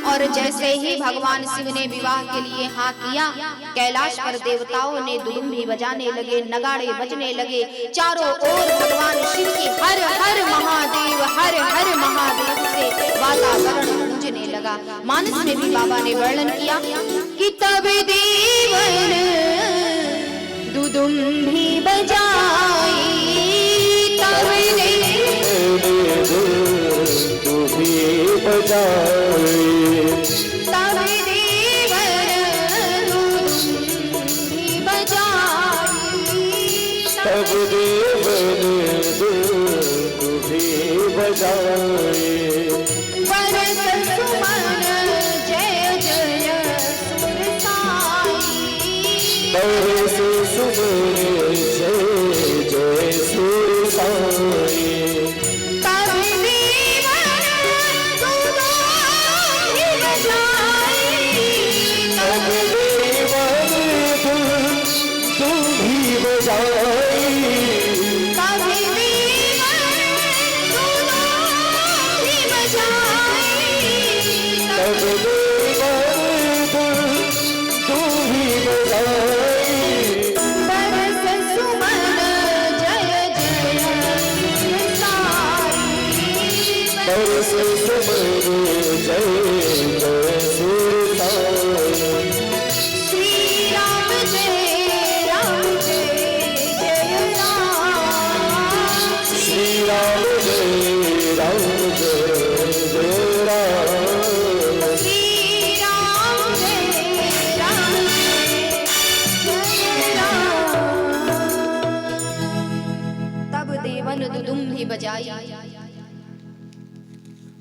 और जैसे ही भगवान शिव ने विवाह के लिए हाँ किया, कैलाश पर देवताओं ने दुदुम्भी बजाने लगे, नगाड़े बजने लगे। चारों ओर भगवान शिव की हर हर महादेव से वातावरण गूंजने लगा। मानस में भी बाबा ने वर्णन किया कि तब देवन दुदुम्भी बजाई, तब दुदुम्भी बजाई, तब देवन दुदुम्भी बजाई, तब देवन दुदुम्भी बजाई। बरस सुमन जय जय सुर साई, बरस सुमन जय जय सुर साई। तब देवन दुदुम्भी बजाई, तब देवन दुदुम्भी बजाई, तब देवन दुदुम्भी बजाई, तब देवन दुदुम्भी बजाई। बरस सुमन जय जय सुर साई, बरस सुमन जय जय सुर साई। श्री राम जय जय राम, श्री राम जय जय राम। श्री राम जय राम। तब देवन दुदुम्भी बजाई,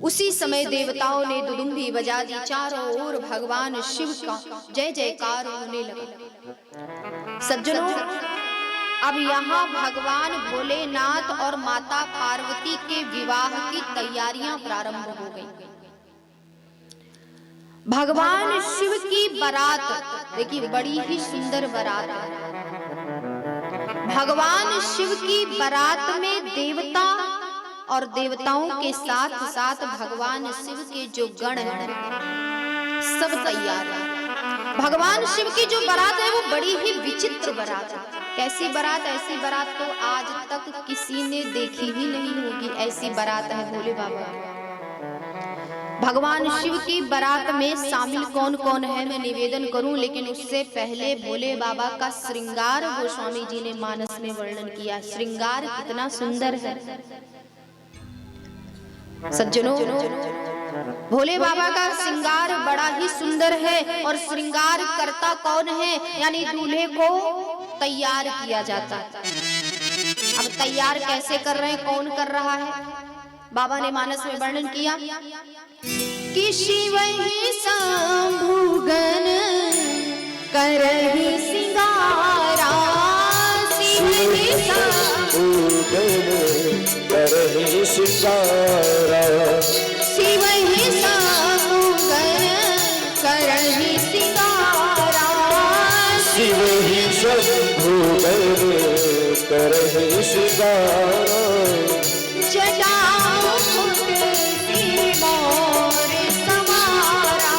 उसी समय देवताओं ने दुदुम्भी बजा दी। चारों ओर भगवान शिव का जय जयकार होने लगा। सज्जनों, अब यहाँ भगवान भोलेनाथ और माता पार्वती के विवाह की तैयारियां प्रारंभ हो गई। भगवान शिव की बारात देखिए, बड़ी ही सुंदर बारात है। भगवान शिव की बारात में देवता और देवताओं के साथ साथ भगवान शिव के जो गण हैं सब तैयार है। भगवान शिव की जो बारात है वो बड़ी ही विचित्र बारात है। कैसी बारात? ऐसी बारात तो आज तक किसी ने देखी ही नहीं होगी। ऐसी बारात है भोले बाबा। भगवान शिव की बारात में शामिल कौन कौन है मैं निवेदन करूं, लेकिन उससे पहले भोले बाबा का श्रृंगार गोस्वामी जी ने मानस में वर्णन किया। श्रृंगार कितना सुंदर है सज्जनों। भोले बाबा का श्रृंगार बड़ा ही सुंदर है। और श्रृंगार करता कौन है? यानी दूल्हे को तैयार किया जाता है। अब तैयार कैसे कर रहे हैं, कौन कर रहा है? बाबा ने मानस में वर्णन किया कि शिव ही शंभुगन करहि सिंगारा, शिव ही शंभुगन करहि सिंगारा शिव ही शंभुगन करहि सिंगारा शिव ही शंभुगन करहि सिंगारा जटा मुकुट सिर मोर समारा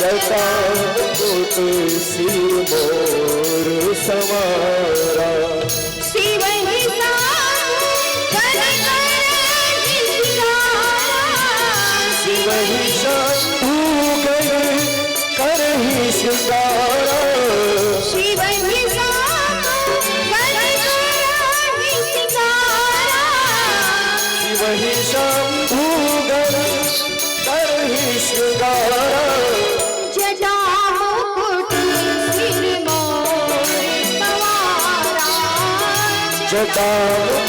जटा मुकुट सिर मोर समारा शिव ही शिव ही शंभुगन करहि सिंगारा शिव ही शिव ही शंभुगन करहि सिंगारा जटा मुकुट सिर मोर सवारा जटा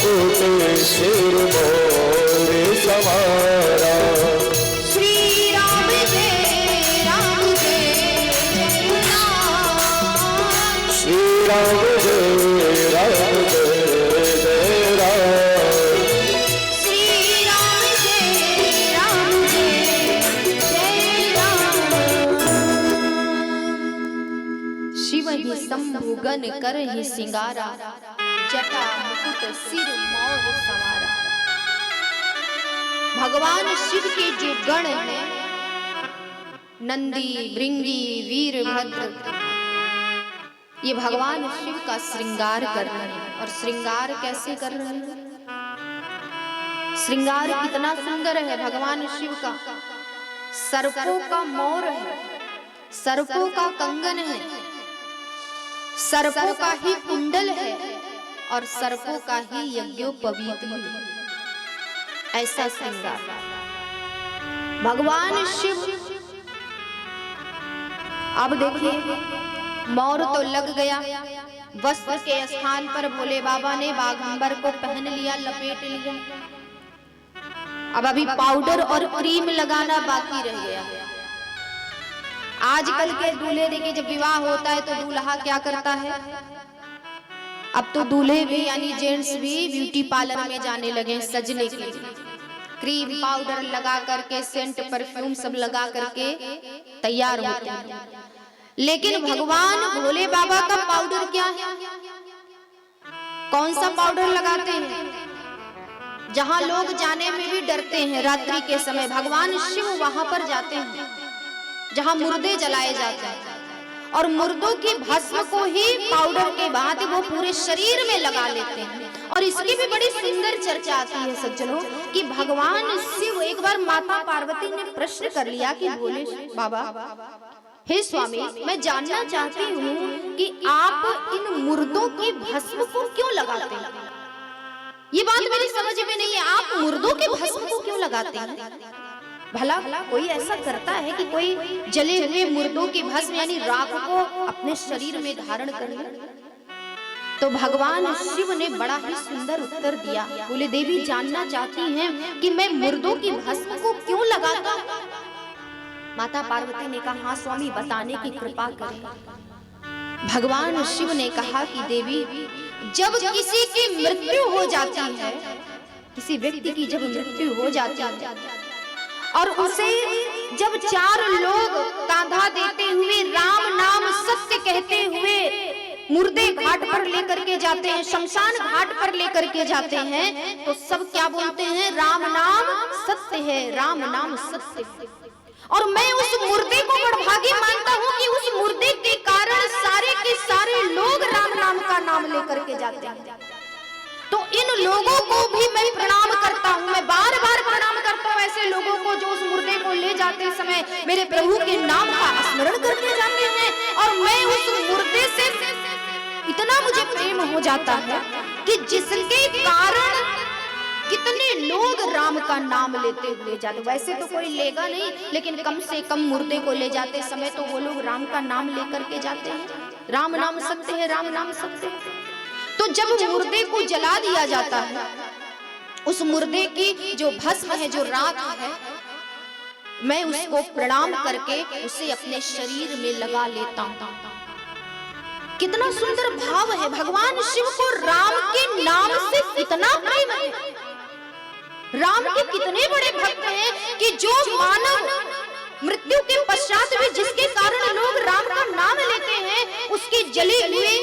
मुकुट सिर मोर सवारा श्री राम जय जय राम श्री राम जय राम जय राम श्री राम जय राम शिव ही शंभुगन करहि सिंगारा जटा मुकुट सिर मोर सवारा। भगवान शिव के जो गण हैं, नंदी, भृंगी, वीरभद्र, ये भगवान शिव का श्रृंगार कर रहे हैं। और श्रृंगार कैसे कर रहे हैं? श्रृंगार कितना सुंदर है भगवान शिव का। सर्पों का मोर है, सर्पों का कंगन है, सर्पों का ही कुंडल है और सर्पों का ही यज्ञोपवीत है। ऐसा श्रृंगार भगवान शिव। अब देखिए, मोर तो लग गया, वस्त्र के स्थान पर भोले बाबा ने बाघंबर को पहन लिया, लपेट लिया। अब अभी पाउडर और क्रीम लगाना बाकी रह गया। आजकल के दूल्हे देखिए, जब विवाह होता है तो दूल्हा क्या करता है? अब तो दूल्हे भी यानी जेंट्स भी ब्यूटी पार्लर में जाने लगे सजने के लिए। क्रीम पाउडर लगा करके, सेंट परफ्यूम सब लगा करके तैयार होते हैं। लेकिन भगवान भोले बाबा का पाउडर क्या है? कौन सा पाउडर लगाते हैं? जहां लोग जाने में भी डरते हैं रात्रि के समय, भगवान शिव वहां पर जाते हैं जहां मुर्दे जलाए जाते हैं, और मुर्दों की भस्म को ही पाउडर के बाद वो पूरे शरीर में लगा लेते हैं। और इसकी भी बड़ी सुंदर चर्चा आती है सज्जनों कि भगवान शिव, एक बार माता पार्वती ने प्रश्न कर लिया कि भोले बाबा, हे स्वामी, मैं जानना चाहती हूँ कि आप इन मुर्दों की भस्म को क्यों लगाते हैं? ये बात मेरी समझ में नहीं है, आप मुर्दों की भस्म को क्यों लगाते हैं? भला कोई ऐसा करता है कि कोई जले हुए मुर्दों की भस्म यानी राख को अपने शरीर में धारण कर ले? तो भगवान शिव ने बड़ा ही सुंदर उत्तर दिया। बोले, देवी जानना चाहती हैं कि मैं मुर्दों की भस्म को क्यों लगाता हूं? माता पार्वती ने कहा, हाँ स्वामी, बताने की कृपा करें। भगवान शिव ने कहा कि देवी, जब किसी की मृत्यु हो जाती है, किसी व्यक्ति की जब मृत्यु हो जाती है और उसे जब चार लोग कांधा देते हुए राम नाम सत्य कहते हुए मुर्दे घाट पर लेकर के जाते हैं, शमशान घाट पर लेकर के जाते हैं, तो सब क्या बोलते हैं? राम नाम सत्य है, राम नाम सत्य है। और मैं उस मुर्दे को बड़भागी मानता हूँ कि उस मुर्दे के कारण सारे के सारे लोग राम नाम का नाम लेकर के जाते हैं। तो इन लोगों को भी मैं प्रणाम करता हूँ, मैं बार बार प्रणाम करता हूँ ऐसे लोगों को जो उस मुर्दे को ले जाते समय मेरे प्रभु के नाम का स्मरण करके जाते हैं। और मैं उस मुर्दे से इतना मुझे प्रेम हो जाता है कि जिसके कारण कितने लोग राम का नाम लेते हुए जाते। वैसे तो कोई लेगा नहीं, लेकिन कम से कम मुर्दे को ले जाते समय तो वो लोग राम का नाम लेकर के जाते हैं। राम नाम सत्य है, राम नाम सत्य है। तो जब मुर्दे को जला दिया जाता है, उस मुर्दे की जो भस्म है, जो राख है, मैं उसको प्रणाम करके उसे अपने शरीर में लगा लेता हूँ। कितना सुंदर भाव है। भगवान शिव को राम के नाम से कितना प्रेम है। राम के कितने बड़े भक्त हैं कि जो मानव मृत्यु के पश्चात भी जिसके कारण लोग राम का नाम लेते हैं, उसके जले हुए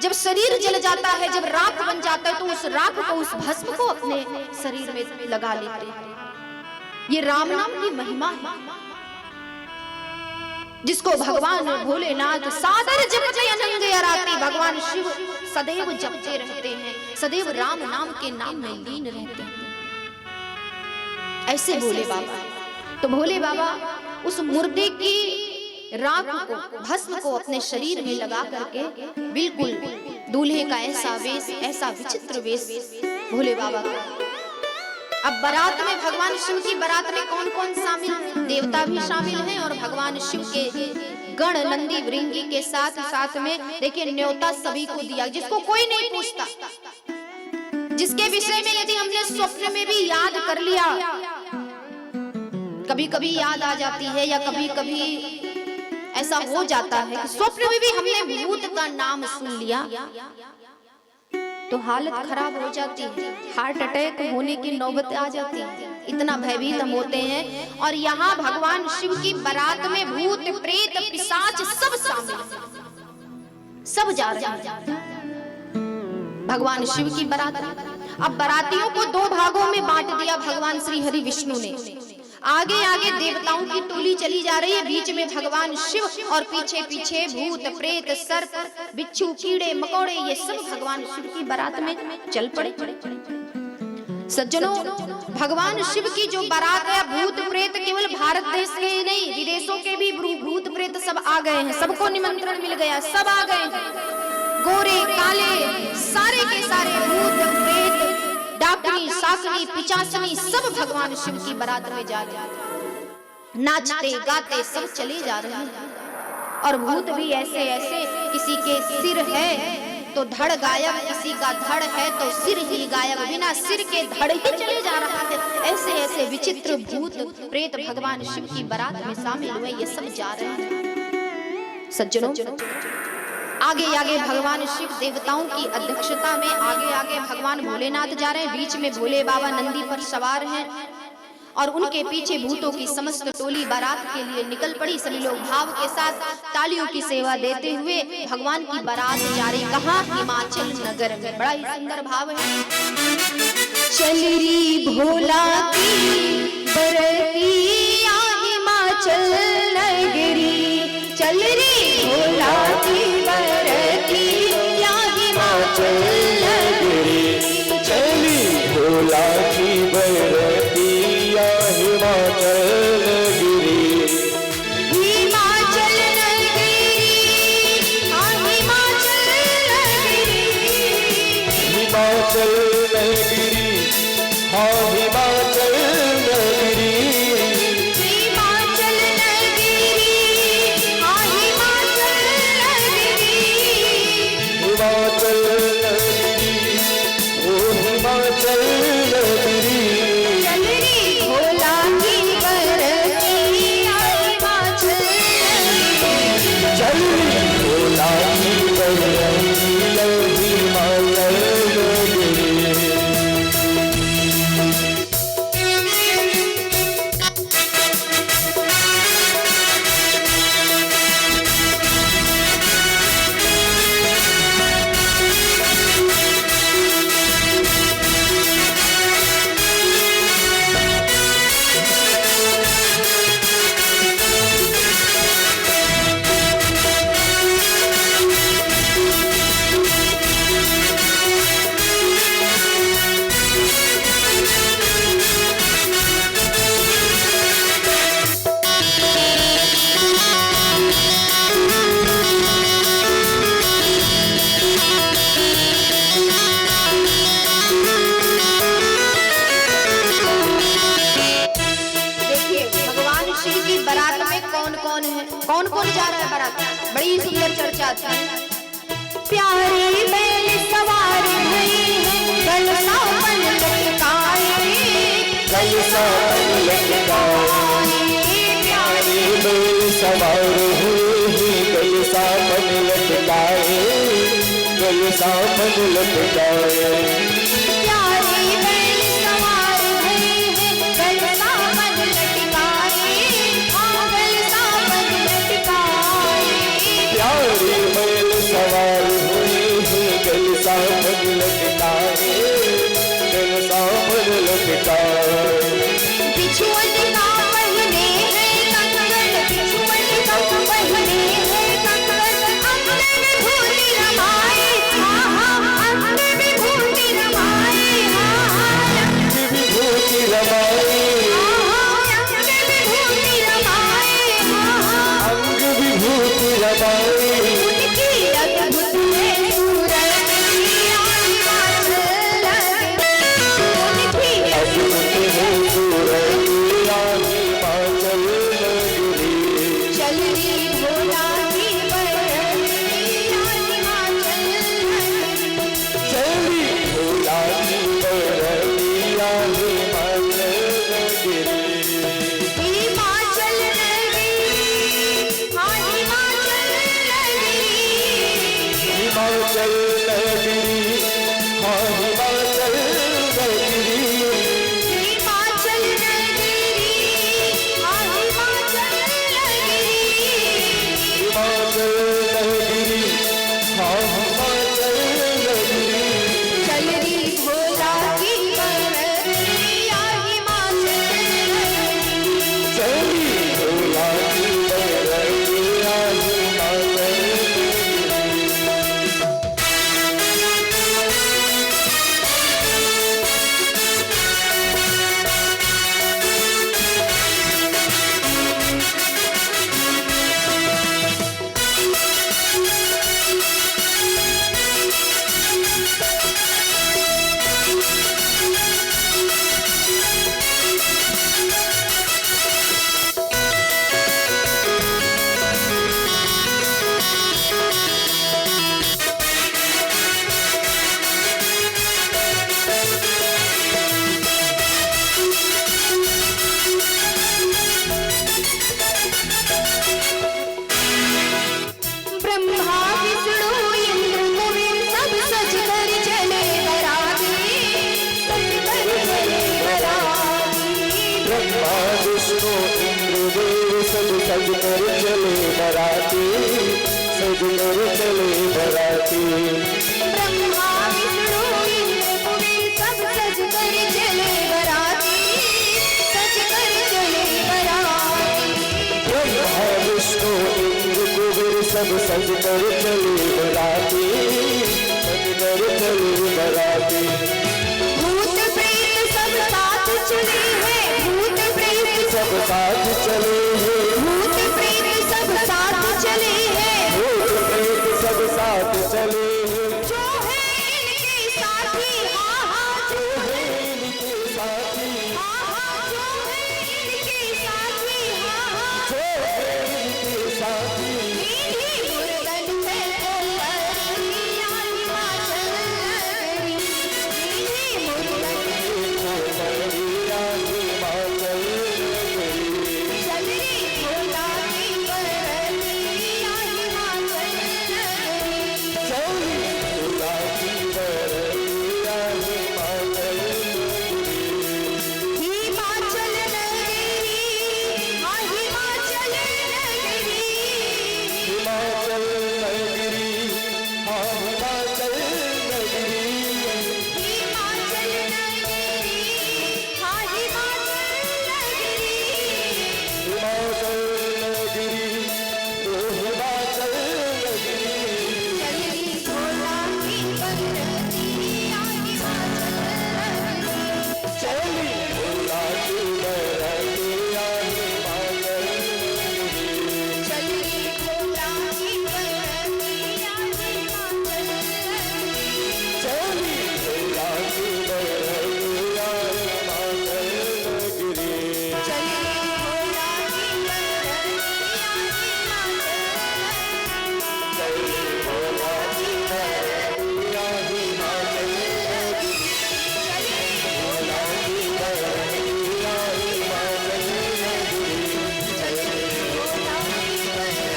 जब शरीर जल जाता है, जब राख बन जाता है, तो उस राख को, उस भस्म को अपने शरीर में लगा लेते हैं। ये राम नाम की महिमा है, जिसको भगवान भोलेनाथ सादर जपते अनंग अराती, भगवान शिव सदैव जपते रहते हैं, सदैव राम नाम के नाम में लीन रहते हैं। ऐसे भोले बाबा। तो भोले बाबा उस मुर्दे की राख को, भस्म को अपने शरीर में लगा करके बिल्कुल दूल्हे का ऐसा वेश, ऐसा विचित्र वेश भोले बाबा का। अब बारात में, भगवान शिव की बारात में कौन कौन शामिल है? देवता भी शामिल हैं और भगवान शिव के गण नंदी भृंगी के साथ साथ में देखिए न्योता सभी को दिया, जिसको कोई नहीं पूछता, जिसके विषय में यदि हमने स्वप्न में भी याद कर लिया, कभी कभी याद आ जाती है या कभी कभी ऐसा हो जाता है कि स्वप्न में भी हमने भूत का नाम सुन लिया, तो हालत खराब हो जाती है, हार्ट अटैक होने की नौबत आ जाती है, इतना भयभीत हम होते हैं। और यहाँ भगवान शिव की बारात में भूत प्रेत पिशाच सब शामिल, सब जा रहे हैं भगवान शिव की बारात। अब बारातियों को दो भागों में बांट दिया भगवान श्री हरि विष्णु ने। आगे आगे देवताओं की टोली चली जा रही है, बीच में भगवान शिव और पीछे पीछे भूत प्रेत सर्प बिच्छू कीड़े मकोड़े, ये सब भगवान शिव की बारात में चल पड़े। सज्जनों, भगवान शिव की जो बारात है, भूत प्रेत केवल भारत देश के ही नहीं, विदेशों के भी भूत प्रेत सब आ गए हैं, सबको निमंत्रण मिल गया, सब आ गए हैं, गोरे काले सारे के सारे भूत प्रेत डाकनी साकनी पिचासनी सब भगवान शिव की बारात में जा रहे हैं, नाचते गाते सब चले जा रहे हैं। और भूत भी ऐसे ऐसे, किसी के सिर है तो धड़ गायब, किसी का धड़ है तो सिर ही गायब, बिना सिर के धड़ ही चले जा रहा है। ऐसे ऐसे विचित्र भूत प्रेत भगवान शिव की बारात में शामिल हुए, ये सब जा रहे हैं। सज्जनों, आगे आगे भगवान शिव देवताओं की अध्यक्षता में आगे आगे भगवान भोलेनाथ जा रहे हैं, बीच में भोले बाबा नंदी पर सवार हैं और उनके पीछे भूतों की समस्त टोली बारात के लिए निकल पड़ी। सभी लोग भाव के साथ तालियों की सेवा देते हुए भगवान की बारात जा रही। कहाँ? हिमाचल नगर में। बड़ा ही सुंदर भाव है। चल री भोला की बरतिया हिमाचल नगरी, चल री भोला की बरतिया हिमाचल नगरी, चली भोला की बरतिया हिमाचल नगरी, हिमाचल नगरी, हाँ हिमाचल नगरी, हिमाचल नगरी, हाँ हिमाचल नगरी, हिमाचल नगरी, हाँ हिमाचल नगरी, हिमाचल नगरी, ओ हिमाचल नगरी, चल री भोला की बरतिया हिमाचल नगरी। चली भोला की बरतिया हिमाचल नगरी। देखिए भगवान शिव की बारात में कौन कौन है, कौन कौन जा रहा है बारात में, बड़ी सुंदर चर्चा थी। प्यारे बैल सवार भई हैं, कलसा बन लटकाए, कलसा बन लटकाए, प्यारे बैल सवार हुए, कलसा बन लटकाए, कलसा बन लटकाए, प्यारे बैल लटका बिछुअन का पहने हैं कंगन, बिछुअन का पहने हैं कंगन, अंग विभूति रमाए, हाँ हाँ अंग विभूति रमाए, हाँ हाँ अंग विभूति रमाए, अंग विभूति रमाए, हाँ हाँ अंग विभूति रमाए। उनकी अद्भुत है सूरत हिमाचल लगे, उनकी अद्भुत है सूरतिया हिमाचल नगरी। चल रे भोला की बरतिया हिमाचल नगरी, चली भोला की बरतिया हिमाचल नगरी। हिमाचल नगरी, हाँ हिमाचल नगरी, हिमाचल नगरी, हाँ हिमाचल नगरी। हिमाचल नगरी, हाँ हिमाचल नगरी, हिमाचल नगरी, हाँ हिमाचल नगरी। चल रे भोला की बरतिया हिमाचल नगरी। चली भोला की बरतिया हिमाचल नगरी। ब्रह्मा विष्णु इंद्र कुबेर सब सज कर चले बराती, सज कर चले बराती। ब्रह्मा विष्णु इंद्र देव सब सज कर चले बराती, सज कर चले बराती। ब्रह्मा विष्णु इंद्र कुबेर सब सज कर चले बराती, सज कर चले बराती। ब्रह्मा विष्णु इंद्र कुबेर सब सज कर चले बराती, सज कर चले बराती। भूत प्रेत सब साथ चले हैं, भूत प्रेत सब साथ चले हैं, भूत प्रेत सब साथ चले हैं, भूत प्रेत सब साथ चले हैं। जो है इनके साथी, हाँ हाँ जो है इनके साथी, हाँ हाँ जो है इनके साथी, हाँ हाँ जो है इनके साथी। नीली मुर्गन है कोवरिया हिमाचल नगरी, नीली मुर्गन बरतिया हिमाचल नगरी। चल रे भोला की बरतिया हिमाचल नगरी। चली भोला की बरतिया हिमाचल नगरी। हिमाचल नगरी, हाँ हिमाचल नगरी, हिमाचल नगरी, हाँ हिमाचल नगरी। हिमाचल नगरी, हाँ हिमाचल नगरी। हिमाचल नगरी, ओ हिमाचल नगरी। चल रे भोला की बरतिया हिमाचल नगरी, चली भोला की बरतिया हिमाचल नगरी। चल रे भोला की बरतिया हिमाचल नगरी, चली भोला की बरतिया हिमाचल नगरी। चल रे भोला की बरतिया हिमाचल नगरी। चली भोला की बरतिया हिमाचल नगरी। भोला की बरतिया हिमाचल नगरी। चली भोला की बरतिया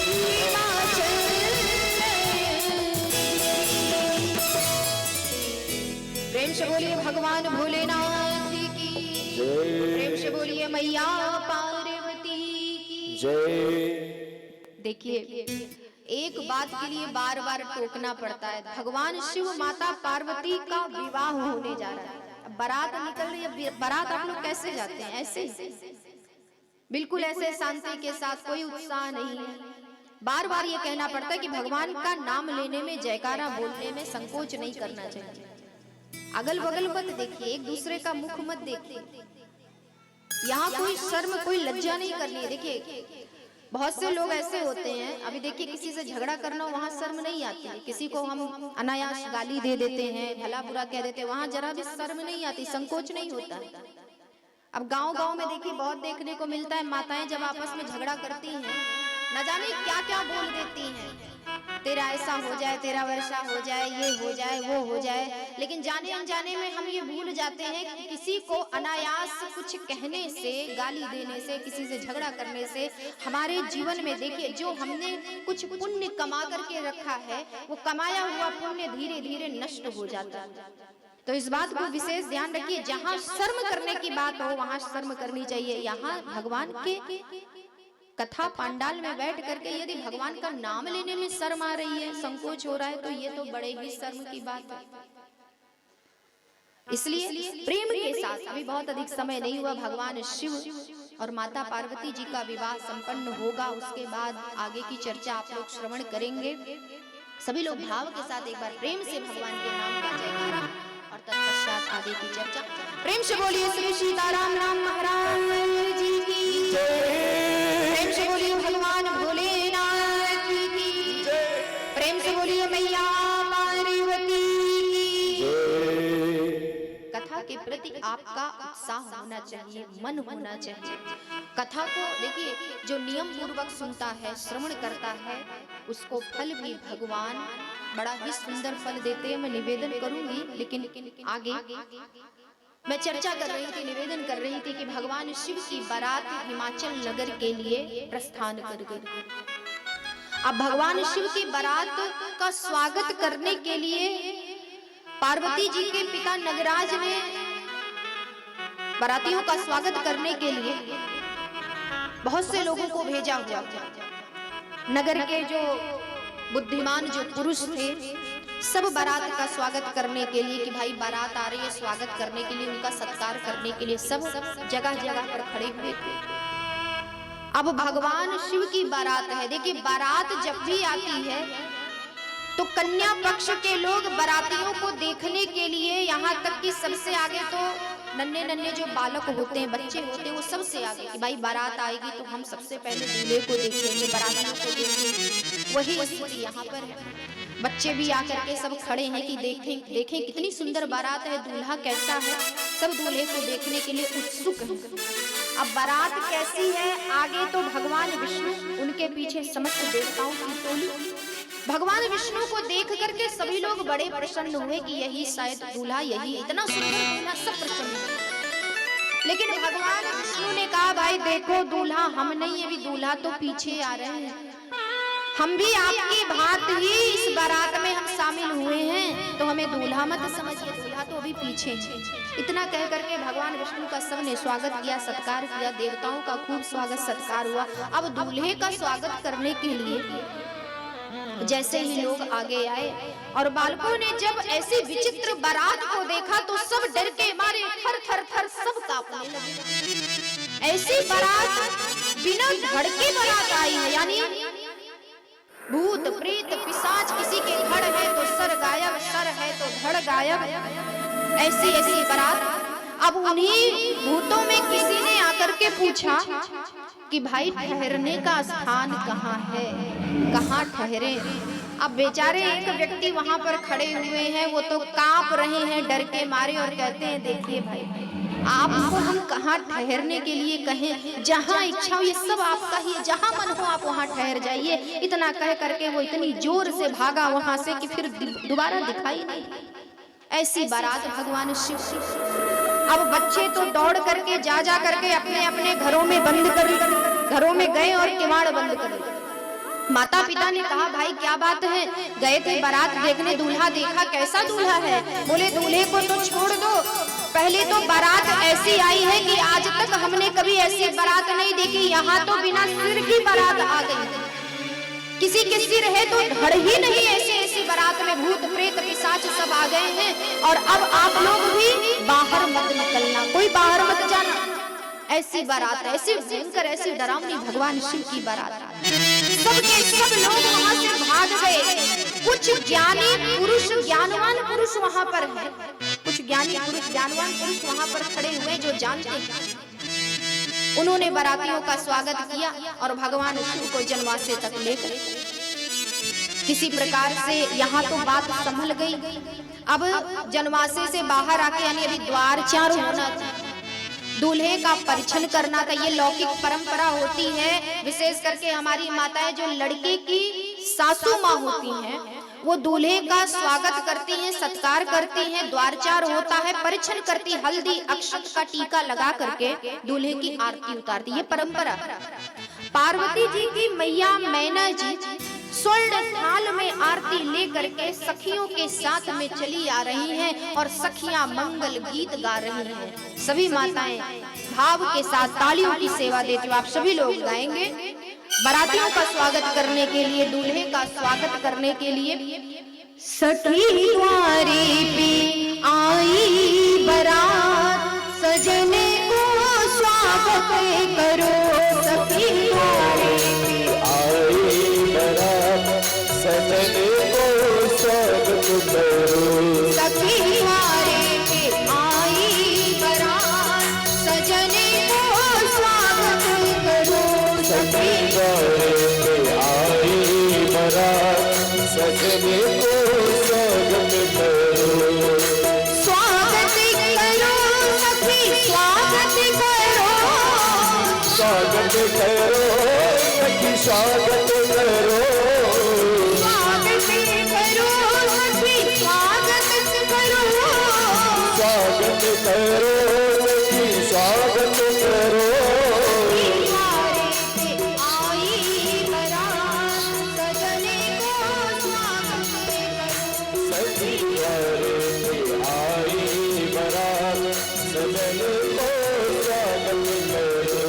हिमाचल प्रेम से बोलिए भगवान भोलेनाथ की, प्रेम से बोलिए मैया पार्वती की। जय। देखिए एक बात के लिए बार बार टोकना पड़ता है। भगवान शिव माता पार्वती का विवाह होने जा रहा है, अब बारात निकल रही है। बारात आप लोग कैसे जाते हैं? ऐसे, बिल्कुल ऐसे शांति के साथ, कोई उत्साह नहीं है। बार बार ये कहना पड़ता है कि भगवान का नाम लेने में, जयकारा बोलने में संकोच नहीं करना चाहिए। अगल बगल मत देखिए, एक दूसरे का मुख मत देखिए, यहाँ कोई शर्म कोई लज्जा नहीं करनी है। देखिए बहुत से लोग ऐसे होते हैं, अभी देखिए किसी से झगड़ा करना हो वहाँ शर्म नहीं आती है, किसी को हम अनायास गाली दे देते हैं, भला बुरा कह देते हैं, वहाँ जरा भी शर्म नहीं आती, संकोच नहीं होता। अब गांव-गांव में देखिए बहुत देखने को मिलता है, माताएं जब आपस में झगड़ा करती हैं, न जाने क्या क्या बोल देती हैं, तेरा ऐसा हो जाए, तेरा वैसा हो जाए, ये हो जाए, वो हो जाए। लेकिन जाने अनजाने में हम ये भूल जाते हैं कि किसी को अनायास कुछ कहने से, गाली देने से, किसी से झगड़ा करने से हमारे जीवन में देखिए जो हमने कुछ पुण्य कमा करके रखा है, वो कमाया हुआ पुण्य धीरे धीरे नष्ट हो जाता है। तो इस बात को विशेष ध्यान रखिए, जहाँ शर्म करने की बात हो वहाँ शर्म करनी चाहिए। यहाँ भगवान के कथा पंडाल में बैठ करके यदि भगवान का नाम लेने में शर्म आ रही है, संकोच हो रहा है, तो ये तो बड़े ही शर्म की बात है। इसलिए प्रेम के साथ, अभी बहुत अधिक समय नहीं हुआ, भगवान शिव और माता पार्वती जी का विवाह संपन्न होगा। उसके बाद आगे की चर्चा आप लोग श्रवण करेंगे। सभी लोग भाव के साथ एक बार प्रेम से भगवान के नाम का जयकारा और तत्पश्चात आगे की चर्चा। प्रेम से बोलिए श्री सीताराम राम महाराज जी की जय। प्रेम से बोलिए भगवान भोलेनाथ की जय। प्रेम से बोलिए मैया पार्वती की जय। कथा के प्रति आपका उत्साह होना चाहिए, मन होना चाहिए। कथा को देखिए, जो नियम पूर्वक सुनता है, श्रवण करता है, उसको फल भी भगवान बड़ा ही सुंदर फल देते हैं। मैं निवेदन करूंगी, लेकिन आगे मैं चर्चा कर रही थी, निवेदन कर रही थी कि भगवान शिव की बारात हिमाचल नगर के लिए प्रस्थान कर गई। अब भगवान शिव की बारात का स्वागत करने के लिए पार्वती जी के पिता नगराज ने बारातियों का स्वागत करने के लिए बहुत से लोगों को भेजा हुआ। नगर के जो बुद्धिमान जो पुरुष थे, सब बारात का स्वागत करने के लिए कि भाई बारात आ रही है, स्वागत करने के लिए, उनका सत्कार करने के लिए सब जगह जगह पर खड़े हुए थे। अब भगवान शिव की बारात है। देखिए बारात जब भी आती है तो कन्या पक्ष के लोग बारातियों को देखने के लिए, यहाँ तक कि सबसे आगे तो नन्हे नन्हे जो बालक होते हैं, बच्चे होते हैं, वो सबसे आगे कि भाई बारात आएगी तो हम सबसे पहले दूल्हे को देखेंगे, बारातियों को देखेंगे। वही स्थिति यहाँ पर है। बच्चे भी आकर के सब खड़े हैं कि देखें कितनी सुंदर बारात है, दूल्हा कैसा है, सब दूल्हे को देखने के लिए उत्सुक हैं। अब बारात कैसी है, आगे तो भगवान विष्णु, उनके पीछे समस्त देवताओं की टोली। भगवान विष्णु को देख करके सभी लोग बड़े प्रसन्न हुए कि यही शायद दूल्हा, यही इतना सुंदर दूल्हा, सब प्रसन्न हुए। लेकिन भगवान विष्णु ने कहा भाई देखो दूल्हा हम नहीं, अभी दूल्हा तो पीछे आ रहे हैं, हम भी आपकी भांति ही इस बारात में हम शामिल हुए हैं, तो हमें दूल्हा मत समझिए, दूल्हा तो अभी पीछे है। इतना कह करके भगवान विष्णु का सबने स्वागत किया, सत्कार किया, देवताओं का खूब स्वागत सत्कार हुआ। अब दूल्हे का स्वागत करने के लिए जैसे ही लोग आगे आए और बालकों ने जब ऐसी विचित्र बारात को देखा तो सब डर के मारे थर थर थर सब कांपने लगे। ऐसी बारात बिना धड़ के बारात आई है, यानी भूत प्रेत पिशाच, किसी के धड़ है तो सर गायब, सर है तो धड़ गायब, ऐसी ऐसी बारात। अब उन्हीं भूतों में किसी ने आकर के पूछा कि भाई ठहरने का स्थान कहाँ है, कहाँ ठहरे। अब बेचारे एक व्यक्ति वहां पर खड़े हुए हैं, वो तो कांप रहे हैं डर के मारे और कहते हैं देखिए भाई आपको हम कहाँ ठहरने के लिए कहें, जहाँ इच्छा हो ये सब आपका ही है, जहाँ मन हो आप वहाँ ठहर जाइए। इतना कह करके वो इतनी जोर से भागा वहां से कि फिर दोबारा दिखाई नहीं। ऐसी बारात भगवान शिव। अब बच्चे तो दौड़ करके जा करके अपने अपने घरों में बंद कर, घरों में गए और किवाड़ बंद कर। माता पिता ने कहा भाई क्या बात है, गए थे बारात देखने, दूल्हा देखा, कैसा दूल्हा है? बोले दूल्हे को तो छोड़ दो, पहले तो बारात ऐसी आई है कि आज तक हमने कभी ऐसी बारात नहीं देखी, यहाँ तो बिना सिर की बारात आ गई। किसी के सिर है तो धड़ ही नहीं, ऐसे ऐसी बारात में भूत प्रेत पिशाच सब आ गए हैं। और अब आप लोग भी बाहर मत निकलना, कोई बाहर मत जाना। ऐसी बारात, ऐसी भयंकर, ऐसी डरावनी भगवान शिव की बारात। सबके सब लोग वहां से भाग गए। कुछ ज्ञानी पुरुष, ज्ञानवान पुरुष वहां पर है, कुछ ज्ञानी पुरुष, ज्ञानवान पुरुष वहां पर खड़े हुए जो जानते हैं। उन्होंने बारातियों का स्वागत किया और भगवान शिव को जनवासे तक लेकर किसी प्रकार से यहाँ तो बात संभल गई। अब जनवासे से बाहर आके यानी अभी द्वार चार होना था, दूल्हे का परिछन करना था। ये लौकिक परंपरा होती है, विशेष करके हमारी माताएं जो लड़के की सासू माँ होती हैं, वो दूल्हे का स्वागत करती हैं, सत्कार करती हैं, द्वारचार होता है, परिछन करती, हल्दी अक्षत का टीका लगा करके दूल्हे की आरती उतारती, ये परंपरा। पार्वती जी की मैया मैना जी स्वर्ण थाल में आरती लेकर के सखियों के साथ में चली आ रही हैं और सखियां मंगल गीत गा रही हैं। सभी माताएं भाव के साथ तालियों की सेवा देती हुए आप सभी लोग गाएंगे। बारातियों का स्वागत करने के लिए, दूल्हे का स्वागत करने के लिए। सखी द्वारे पे आई बारात, सजने को स्वागत करो। सखी द्वारे पे आई बारात, सजने को स्वागत करो। सखी द्वारे पे आई बारात, सजने को स्वागत करो। सखी द्वारे पे आई बारात, सजने को स्वागत करो। स्वागत करो सखी, स्वागत करो। स्वागत करो सखी, स्वागत करो। स्वागत करो सखी, स्वागत करो। स्वागत करो सखी, स्वागत करो। आई बारात, सजने को स्वागत करो। सखी द्वारे पे आई बारात, सजने को स्वागत करो।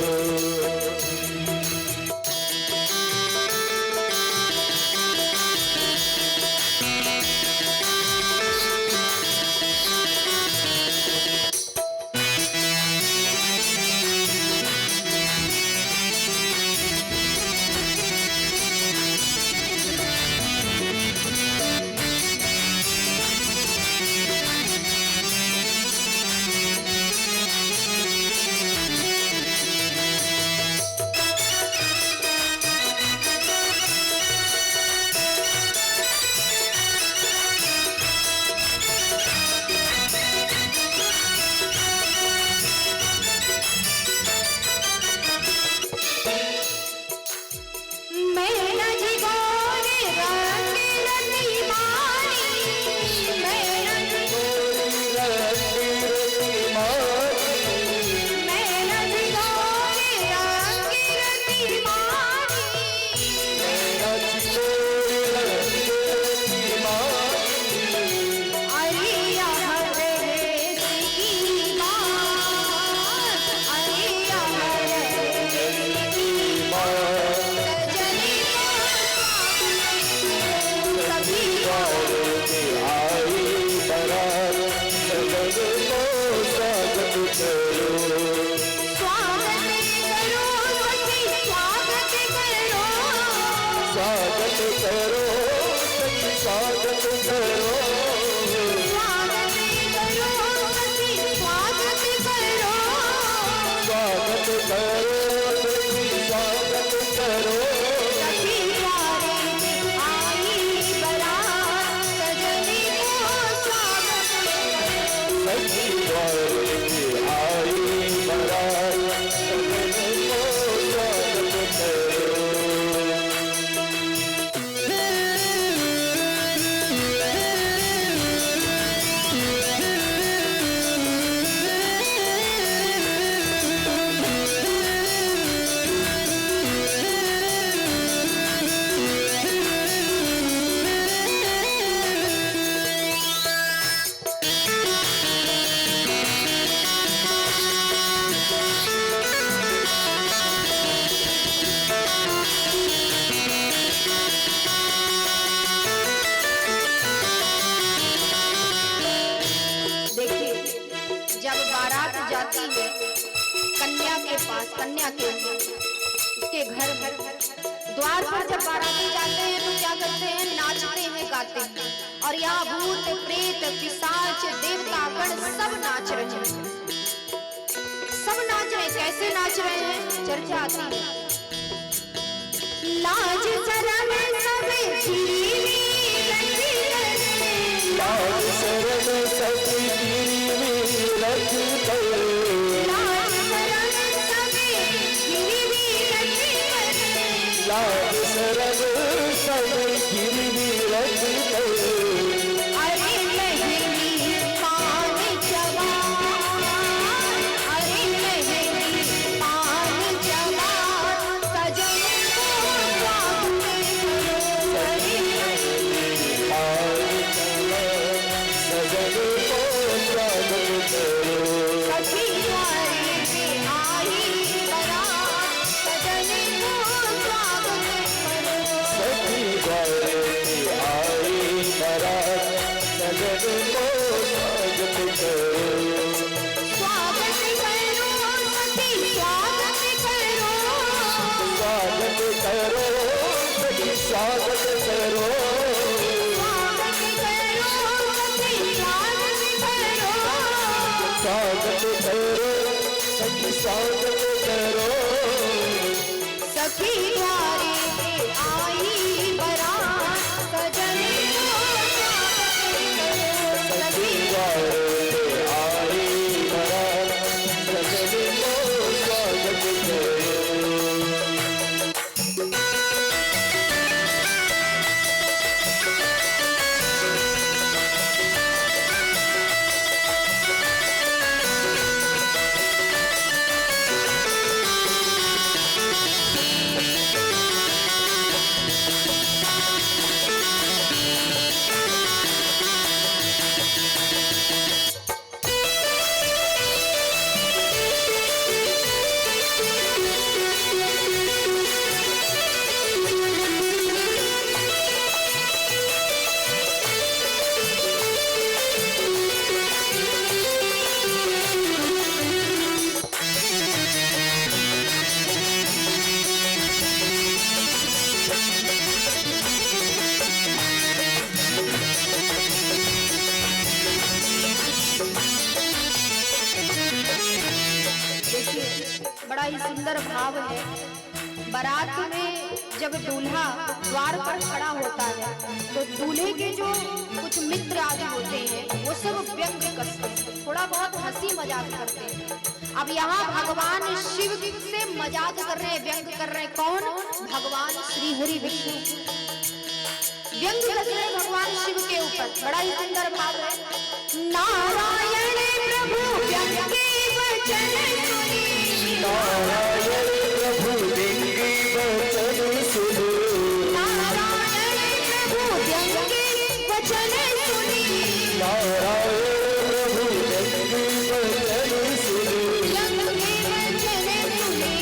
स्वागत करो सखी, स्वागत करो। स्वागत करो सखी, स्वागत करो। स्वागत करो सखी, स्वागत करो। सखी द्वारे पे आई बारात, सजने को स्वागत करो। सखी द्वारे पे आई बारात, सजने को स्वागत करो। कन्या के पास, कन्या के उसके घर द्वार पर जब बाराती जाते हैं तो क्या करते हैं, नाचते हैं, गाते हैं। और यहाँ भूत प्रेत पिशाच देवता गण सब नाच रहे हैं, सब नाच रहे हैं। कैसे नाच रहे हैं, चर्चा आती है। लाज शरम सब जीवी रखी करे, लाज शरम सब जीवी रख करे, लाज शरम सब जीवी रखी करे, लाज शरम सब गिरवी रख करे। अरे लहंगी पान जवान, अरे लहंगी पान जवान, सजन को स्वागत करो, अरे सजन को स्वागत करो। सखी द्वारे पे आई बरात, सजन को स्वागत करो, सखी द्वारे पे आई बरात, सजन को स्वागत करो। स्वागत करो सखी, स्वागत करो, स्वागत करो सखी, स्वागत करो। स्वागत करो सखी, स्वागत करो, स्वागत करो सखी, स्वागत करो। सखी द्वारे पे आई बरात, सजन को स्वागत करो, सखी सखी द्वारे पे आई बरात, सजन को स्वागत करो। बड़ा ही सुंदर भाव है। बारात में जब दूल्हा द्वार पर खड़ा होता है तो दूल्हे के जो कुछ मित्र आदि होते हैं वो सब व्यंग कसते हैं, थोड़ा बहुत हंसी मजाक करते हैं। अब यहाँ भगवान शिव से मजाक कर रहे हैं, व्यंग कर रहे हैं। कौन? भगवान श्री हरि विष्णु व्यंग कर रहे हैं भगवान शिव के ऊपर। बड़ा ही सुंदर भाव है। नारायण प्रभु व्यंग के वचन सुनी, नारायण प्रभु व्यंगी वचन सुनो, नारायण प्रभु व्यंग के वचन सुनी, नारायण प्रभु व्यंगी वचन सुनो। व्यंग के वचन सुनी,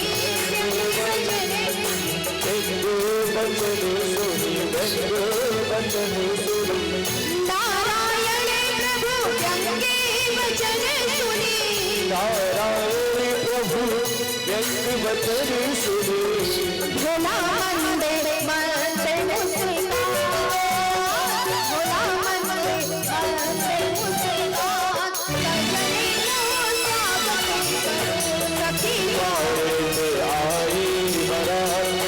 व्यंग के वचन सुनी, व्यंगो वचन सुनी, व्यंगो वचन सुनी। नारायण प्रभु व्यंग के वचन सुनी, नारायण प्रभु व्यंग वचन सुनी। भोला मंदिर मंदिर मुस्कान, भोला मंदिर मंदिर मुस्कान, सजनी को स्वागत करो, सखी द्वारे पे आई बरात,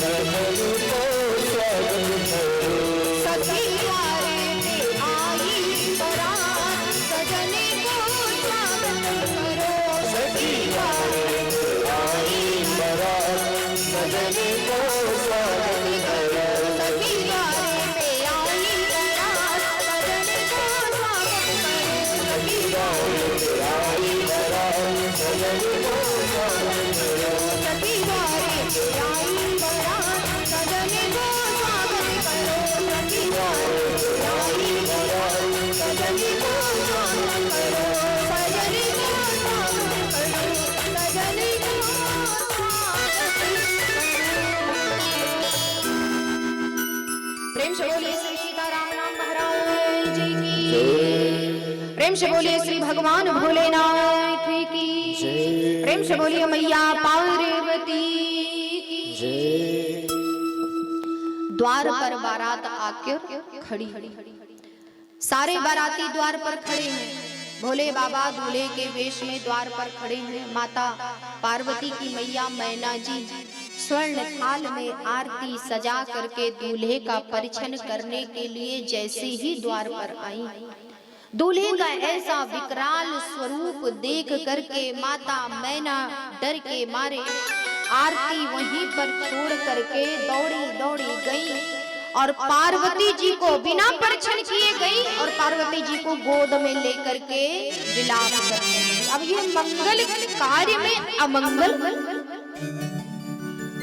सजन को स्वागत करो। सखी द्वारे पे आई बरात, सजनी को स्वागत करो, सखी द्वारे पे आई बरात, सजन को स्वागत करो। सखी द्वारे पे आई बरात, सजनी को स्वागत करो, सखी द्वारे पे आई बरात, सजन को स्वागत करो। सखी द्वारे पे आई बरात, सजनी को स्वागत करो, सखी द्वारे पे आई बरात, सजनी को स्वागत करो, सजनी को स्वागत करो, सजनी को स्वागत करो। प्रेम से बोलिए श्री सीताराम नाम महाराज जी की, प्रेम से बोलिए श्री भगवान भोलेनाथ की। जय प्रेम से बोलिए मैया पार्वती की जय। द्वार पर बारात आकर खड़ी, सारे बाराती द्वार पर खड़े हैं। भोले बाबा दूल्हे के वेश में द्वार पर खड़े हैं। माता पार्वती की मैया मैना जी स्वर्ण थाल में आरती सजा करके दूल्हे का परिछन करने के लिए जैसे ही द्वार पर आई, दूल्हे का ऐसा विकराल स्वरूप देख करके माता मैना डर के मारे आरती वहीं पर छोड़ करके दौड़ी दौड़ी गई और पार्वती जी को बिना परिछन किए गई और पार्वती जी को गोद में लेकर के विलाप करने लगी। अब ये मंगल कार्य में अमंगल,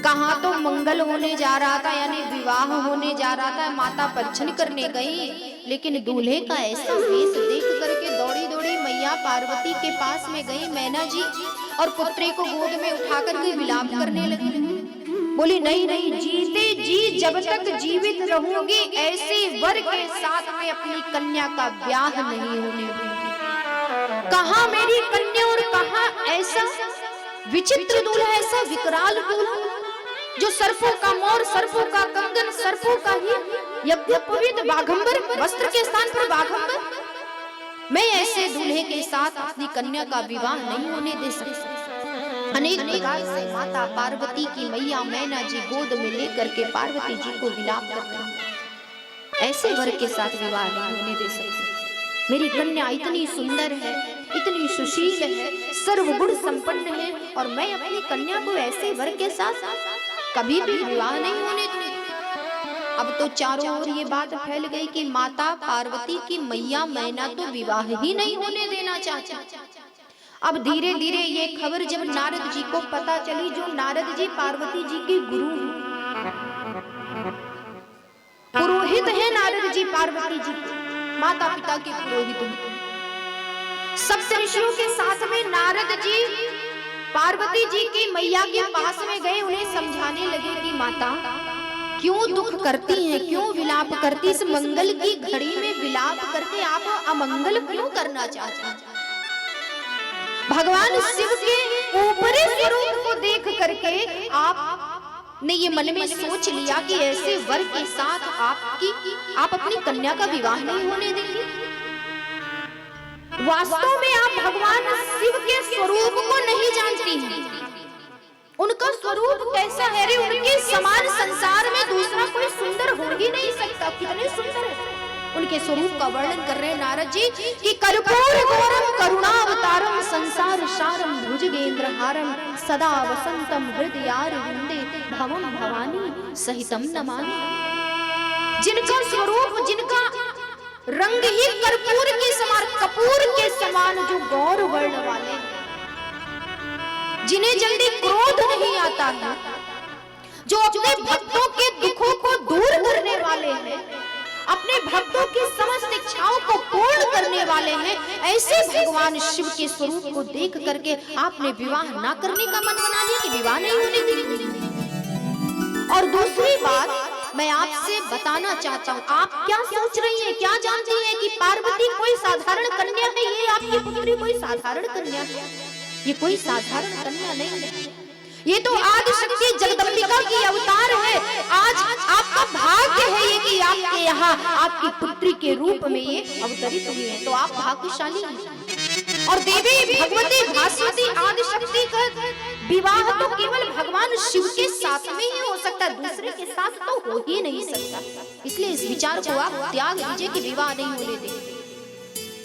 कहाँ तो मंगल होने जा रहा था, यानी विवाह होने जा रहा था, माता परिछन करने गई, लेकिन दूल्हे का ऐसा वेश देख करके दौड़ी दौड़ी मैया पार्वती के पास में गई मैना जी और पुत्री को गोद में उठा करके विलाप करने लगी। बोली नहीं नहीं, जीते जी जब तक जीवित रहूंगी ऐसे वर के साथ में अपनी कन्या का ब्याह नहीं होने दूंगी। कहाँ मेरी कन्या और कहाँ ऐसा विचित्र दूल्हा, ऐसा विकराल दूल्हा जो सर्पों का मोर, सर्पों का कंगन, सर्पों का ही यज्ञोपवीत बाघंबर, वस्त्र के स्थान पर बाघंबर। मैं ऐसे दूल्हे के साथ अपनी कन्या का विवाह नहीं होने दे सकती। अनेक प्रकार से माता पार्वती की मैया मैना जी गोद में लेकर के पार्वती जी को विलाप करते हैं, ऐसे वर के साथ विवाह नहीं होने दे सकती। मेरी कन्या इतनी सुंदर है, इतनी सुशील है, सर्वगुण संपन्न है और मैं अपनी कन्या को ऐसे वर के साथ कभी भी विवाह नहीं होने दूंगी। अब तो चारों ओर ये बात फैल गई कि माता पार्वती की मैया मैना तो विवाह ही नहीं होने देना चाहती। अब धीरे धीरे ये खबर जब नारद जी को पता चली, जो नारद जी पार्वती जी के गुरु पुरोहित हैं, नारद जी पार्वती जी के माता पिता के पुरोहित हैं। सप्तऋषियों के साथ में नारद जी पार्वती जी की मैया के पास में गए, उन्हें समझाने लगे कि माता क्यों दुख करती हैं, क्यों विलाप करती, इस मंगल की घड़ी में विलाप करके आप अमंगल क्यों करना चाहते हैं। भगवान शिव के ऊपरी स्वरूप को देख करके आप ने ये मन में सोच लिया कि ऐसे वर के साथ आप अपनी कन्या का विवाह नहीं होने देंगे। वास्तव में आप भगवान शिव के स्वरूप को नहीं जानती हैं। उनका स्वरूप कैसा है रे, उनके समान संसार में दूसरा कोई सुंदर हो ही नहीं सकता। कितने सुंदर है, उनके स्वरूप का वर्णन कर रहे हैं नारद जी कि कर्पूर गौरम करुणावतारम संसार सारम भुजगेंद्र हारम सदा वसंतम हृदयारविंदे भवम भवानी सहितम नमामि। जिनका स्वरूप, जिनका रंग ही कर्पूर के समान, कपूर के समान, जो गौर वर्ण वाले, जिन्हें जल्दी क्रोध नहीं आता है, जो अपने भक्तों के दुखों को दूर करने वाले हैं, अपने भक्तों की समस्त इच्छाओं को पूर्ण करने वाले हैं, ऐसे भगवान शिव के स्वरूप को देख करके आपने विवाह ना करने का मन बना लिया कि विवाह नहीं होने देंगे। और दूसरी बात मैं आपसे बताना चाहता हूँ, आप क्या सोच रही हैं, क्या जानती हैं कि पार्वती कोई साधारण कन्या है, ये आपकी पुत्री कोई साधारण कन्या है, ये कोई साधारण कन्या नहीं है, ये तो आदि शक्ति जगदम्बिका की अवतार है। आज आपका भाग्य है ये कि आपके यहाँ आपकी पुत्री के रूप में ये अवतरित हुई है, तो आप भाग्यशाली हैं। और देवी भगवती भास्वती आदि शक्ति का विवाह तो केवल भगवान शिव के साथ में ही हो सकता है, दूसरे के साथ तो हो ही नहीं सकता। इसलिए इस विचार को आप त्याग दीजिए कि विवाह नहीं होने देंगे।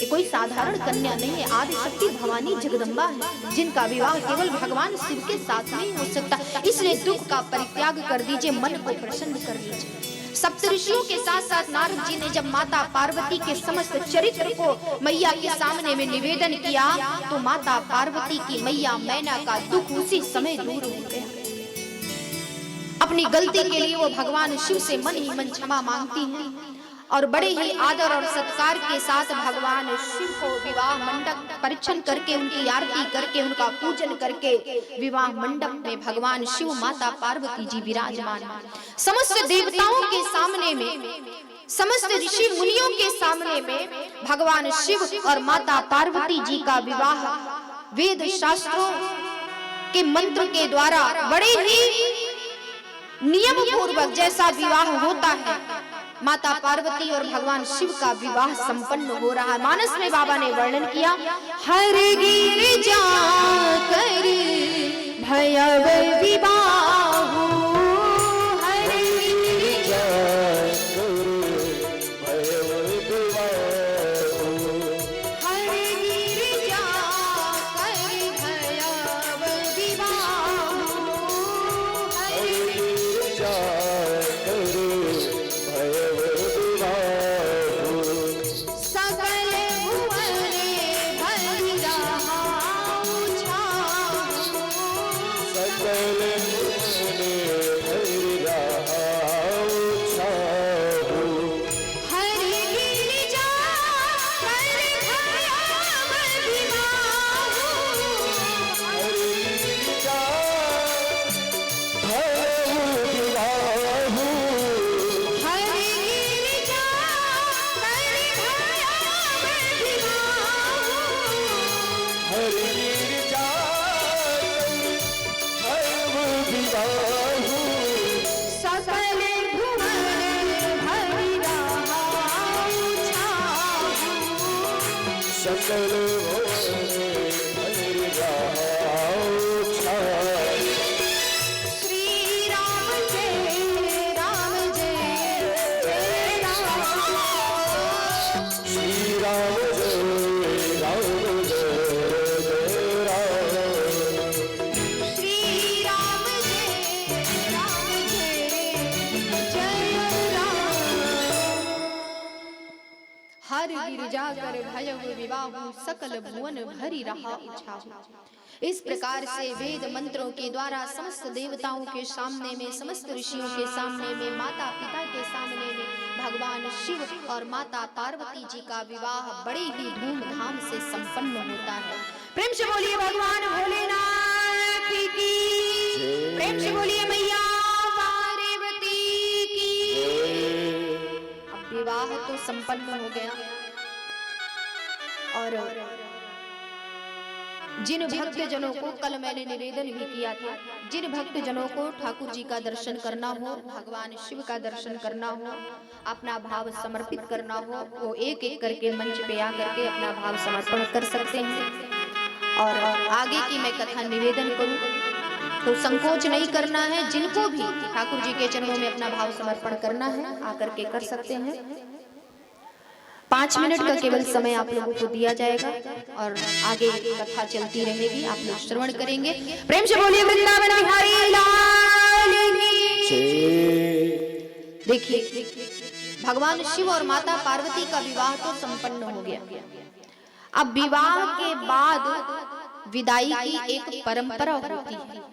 ये कोई साधारण कन्या नहीं है, आदि शक्ति भवानी जगदम्बा है, जिनका विवाह केवल भगवान शिव के साथ में ही हो सकता। इसलिए दुख का परित्याग कर दीजिए, मन को प्रसन्न कर लीजिए। सप्तऋषियों के साथ साथ नारद जी ने जब माता पार्वती के समस्त चरित्र को मैया के सामने में निवेदन किया, तो माता पार्वती की मैया मैना का दुख उसी समय दूर हो गया। अपनी गलती के लिए वो भगवान शिव से मन ही मन क्षमा मांगती हैं और बड़े ही आदर और सत्कार के साथ भगवान शिव को विवाह मंडप परिछन करके, उनकी आरती करके, उनका पूजन करके विवाह मंडप में भगवान शिव माता पार्वती जी विराजमान। समस्त देवताओं के सामने में, समस्त ऋषि मुनियों के सामने में भगवान शिव और माता पार्वती जी का विवाह वेद शास्त्रों के मंत्र के द्वारा बड़े ही नियम पूर्वक जैसा विवाह होता है, माता पार्वती और भगवान शिव का विवाह संपन्न हो रहा है। मानस में बाबा ने वर्णन किया, हर गिर जा कर भयव विवाह, हर गिर जा कर भयव विवाह, हर गिर जा कर भयव विवाह, हर गिर जा जाकर भयव विवाह सकल भुवन भरी रहा उछाहु। इस प्रकार से वेद मंत्रों के द्वारा समस्त देवताओं के सामने में, समस्त ऋषियों के सामने में, माता पिता के सामने में भगवान शिव और माता पार्वती जी का विवाह बड़े ही धूमधाम से संपन्न होता है। प्रेम से बोलिए भगवान भोलेनाथ की, प्रेम से बोलिए मैया पार्वती की। अब विवाह तो संपन्न हो गया और जिन भक्त जनों को, कल मैंने निवेदन भी किया था, जिन भक्त जनों को ठाकुर जी का दर्शन करना हो, भगवान शिव का दर्शन करना हो, अपना भाव समर्पित करना हो, वो एक एक करके मंच पे आकर के अपना भाव समर्पण कर सकते हैं। और आगे की मैं कथा निवेदन करूं तो संकोच नहीं करना है, जिनको भी ठाकुर जी के चरणों में अपना भाव समर्पण करना है आकर के कर सकते हैं। 5 मिनट का केवल समय आप लोगों को दिया जाएगा और आगे कथा चलती रहेगी, आप लोग श्रवण करेंगे। प्रेम से बोलिए वृंदावन बिहारी लाल की। देखिए, भगवान शिव और माता पार्वती का विवाह तो संपन्न हो गया। अब विवाह के बाद विदाई की एक परंपरा होती है।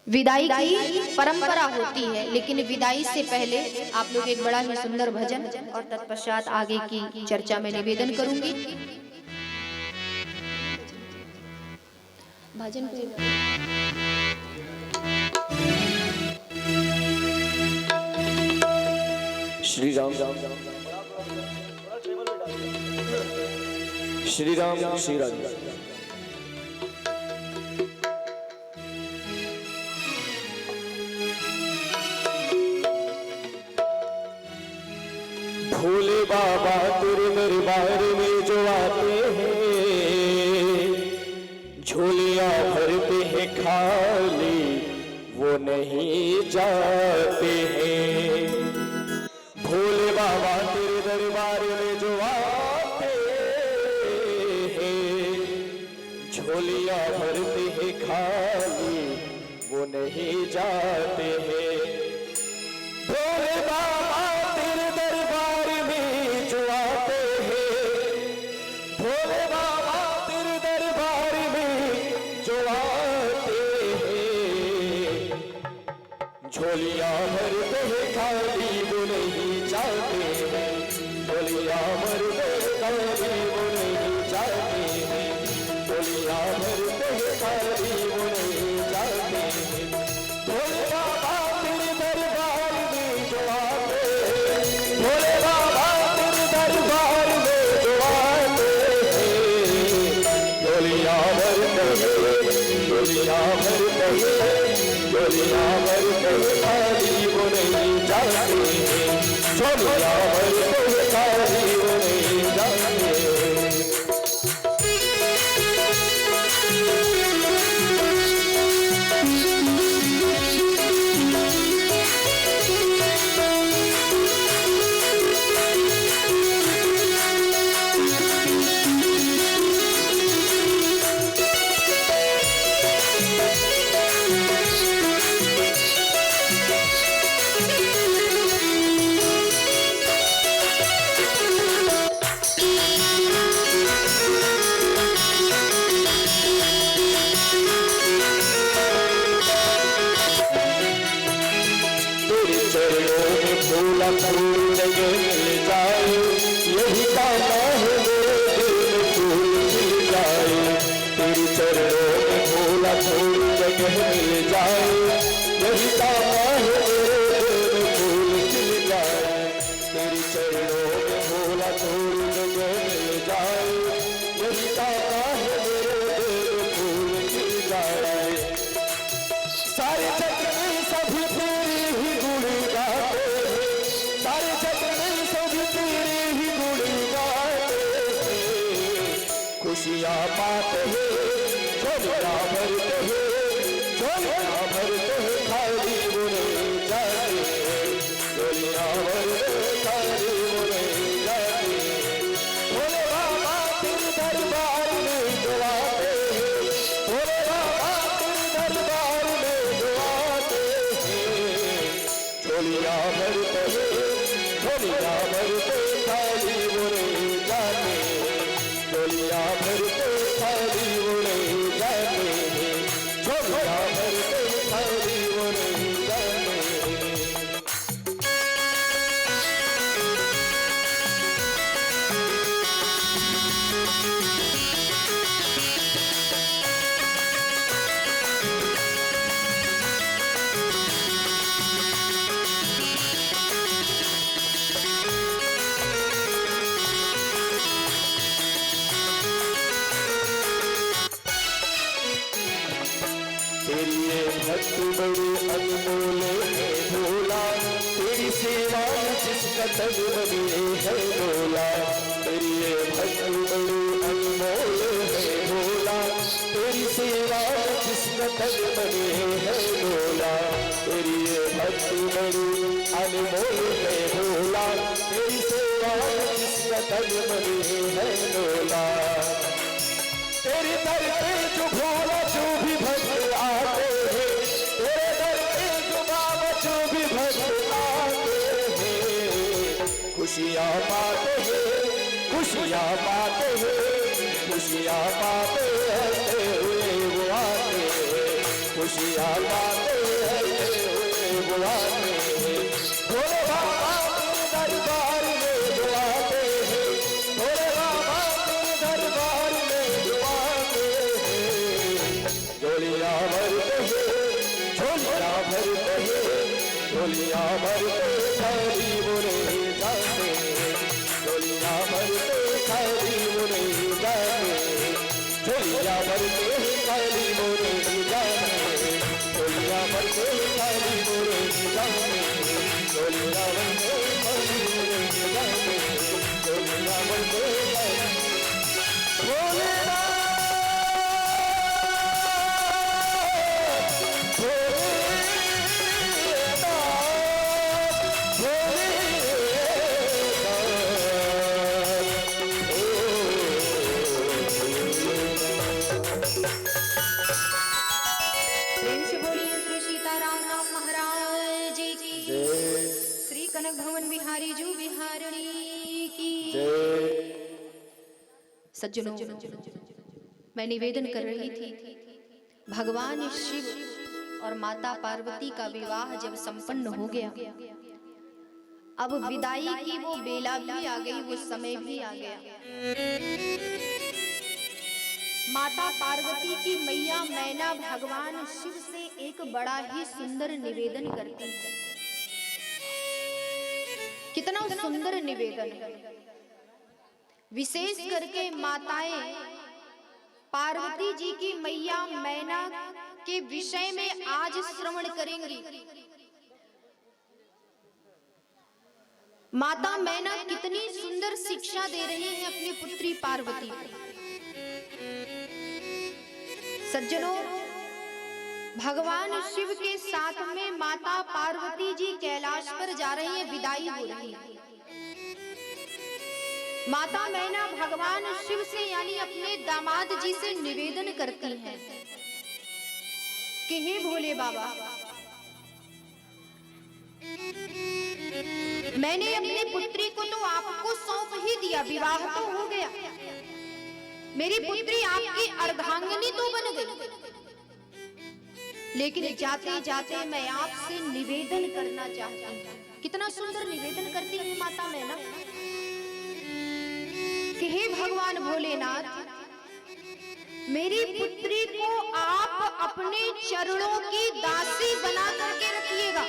विदाई की परंपरा होती है, लेकिन विदाई से पहले आप लोग एक बड़ा ही सुंदर भजन और तत्पश्चात आगे की चर्चा में निवेदन करूंगी। भजन श्री राम श्री राम श्री राम। भोले बाबा तेरे दरबार में जो आते हैं, झोलियां भरते हैं खाली वो नहीं जाते हैं। भोले बाबा तेरे दरबार में जो आते हैं, झोलियां भरते हैं खाली वो नहीं जाते हैं। भोले बाबा तेरे दरबार में जो आते हैं, भोले बाबा तेरे दरबार में जो आते हैं, झोलियां भरते हैं खाली वो नहीं जाते हैं। झोलियां भरते हैं खाली वो नहीं जाते हैं। झोलियां भरते हैं खाली वो नहीं जाते हैं। भोले बाबा तेरे दरबार में जो आते हैं, भोले बाबा तेरे दरबार में जो आते हैं, झोलियां भरते हैं, झोलियां भरते हैं खाली वो नहीं जाते हैं, झोलियां भरते हैं खाली वो नहीं जाते हैं। फूला फूल लगे मिल जाए, यही पाना है मेरे दिल में फूल खिल जाए। तेरी चरणों में फूला फूल लगे मिल जाए, यही पाना है मेरे दिल में फूल खिल जाए। तेरी चरणों में फूला फूल लगे मिल जाए, यही पाना है मेरे दिल में फूल खिल जाए। सारे जग में सभी तेरे ही गुण गाते हैं, सारे जग में सभी तेरे ही गुण गाते हैं। खुशियाँ पाते हैं, झोलियाँ भरते हैं, झोलियाँ भरते हैं खाली वो नहीं जाते हैं, झोलियाँ भरते हैं खाली वो नहीं जाते हैं। भोले बाबा तेरे दरबार में दुआते हैं, भोले बाबा तेरे दरबार में दुआते हैं। झोलियाँ भरते हैं, झोलियाँ भरते खाली वो नहीं जाते हैं, झोलियाँ भरते खाली वो नहीं जाते हैं, झोलियाँ भरते खाली वो नहीं जाते हैं। तेरी ये भक्त बड़े अनमोल है भोला, तेरी सेवा जिसका तन बने है भोला। तेरी ये भक्त बड़े अनमोल है भोला, तेरी सेवा जिसका तन बने है भोला। तेरी ये भक्त बड़े अनमोल है भोला, तेरी सेवा जिसका तन बने है भोला। तेरे दर पे जो भोला जो भी भक्त आते हैं, तेरे दर पे जो बाबा जो भी भक्त आते हैं, खुशियाँ पाते हैं, खुशियाँ पाते हैं, खुशियाँ पाते हंसते हुए वो आते हैं, खुशियाँ पाते हंसते हुए वो आते हैं। भोले बाबा तेरे दरबार में जो आते हैं, भोले बाबा तेरे दरबार में जो आते हैं। झोलियाँ भरते हैं, झोलियाँ भरते हैं, झोलियाँ भरते खाली वो नहीं जाते हैं, झोलियाँ भरते खाली वो नहीं जाते हैं, झोलियाँ भरते खाली वो नहीं जाते हैं, झोलियाँ भरते खाली वो नहीं जाते हैं, झोलियाँ भरते खाली वो नहीं जाते हैं, झोलियाँ भरते खाली भोलेनाथ प्रेम से बोलिए श्री सीताराम नाम महाराज की, श्री कनक भवन बिहारी जू बिहारणी की। सज्जनों, मैं निवेदन कर रही थी, भगवान शिव और माता पार्वती का विवाह जब संपन्न हो गया, अब विदाई की वो बेला भी आ गई, वो समय भी आ गया। माता पार्वती की मैया मैना भगवान शिव से एक बड़ा ही सुंदर निवेदन करती है। कितना सुंदर निवेदन है। विशेष करके माताएं पार्वती जी की मैया मैना के विषय में आज श्रवण करेंगे। माता मैना कितनी सुंदर शिक्षा दे रही है अपनी पुत्री पार्वती को। सज्जनों, भगवान शिव के साथ में माता पार्वती जी कैलाश पर जा रही है, विदाई हो रही है। माता मैना भगवान शिव से यानी अपने दामाद जी से निवेदन करती है कि हे भोले बाबा, मैंने अपनी पुत्री को तो आपको सौंप ही दिया, विवाह तो हो गया, मेरी पुत्री आपकी अर्धांगिनी तो बन गई, लेकिन जाते जाते मैं आपसे निवेदन करना चाहती हूँ। कितना सुंदर निवेदन करती है माता मैना कि हे भगवान भोलेनाथ, मेरी पुत्री को आप अपने चरणों की दासी बना करके रखिएगा,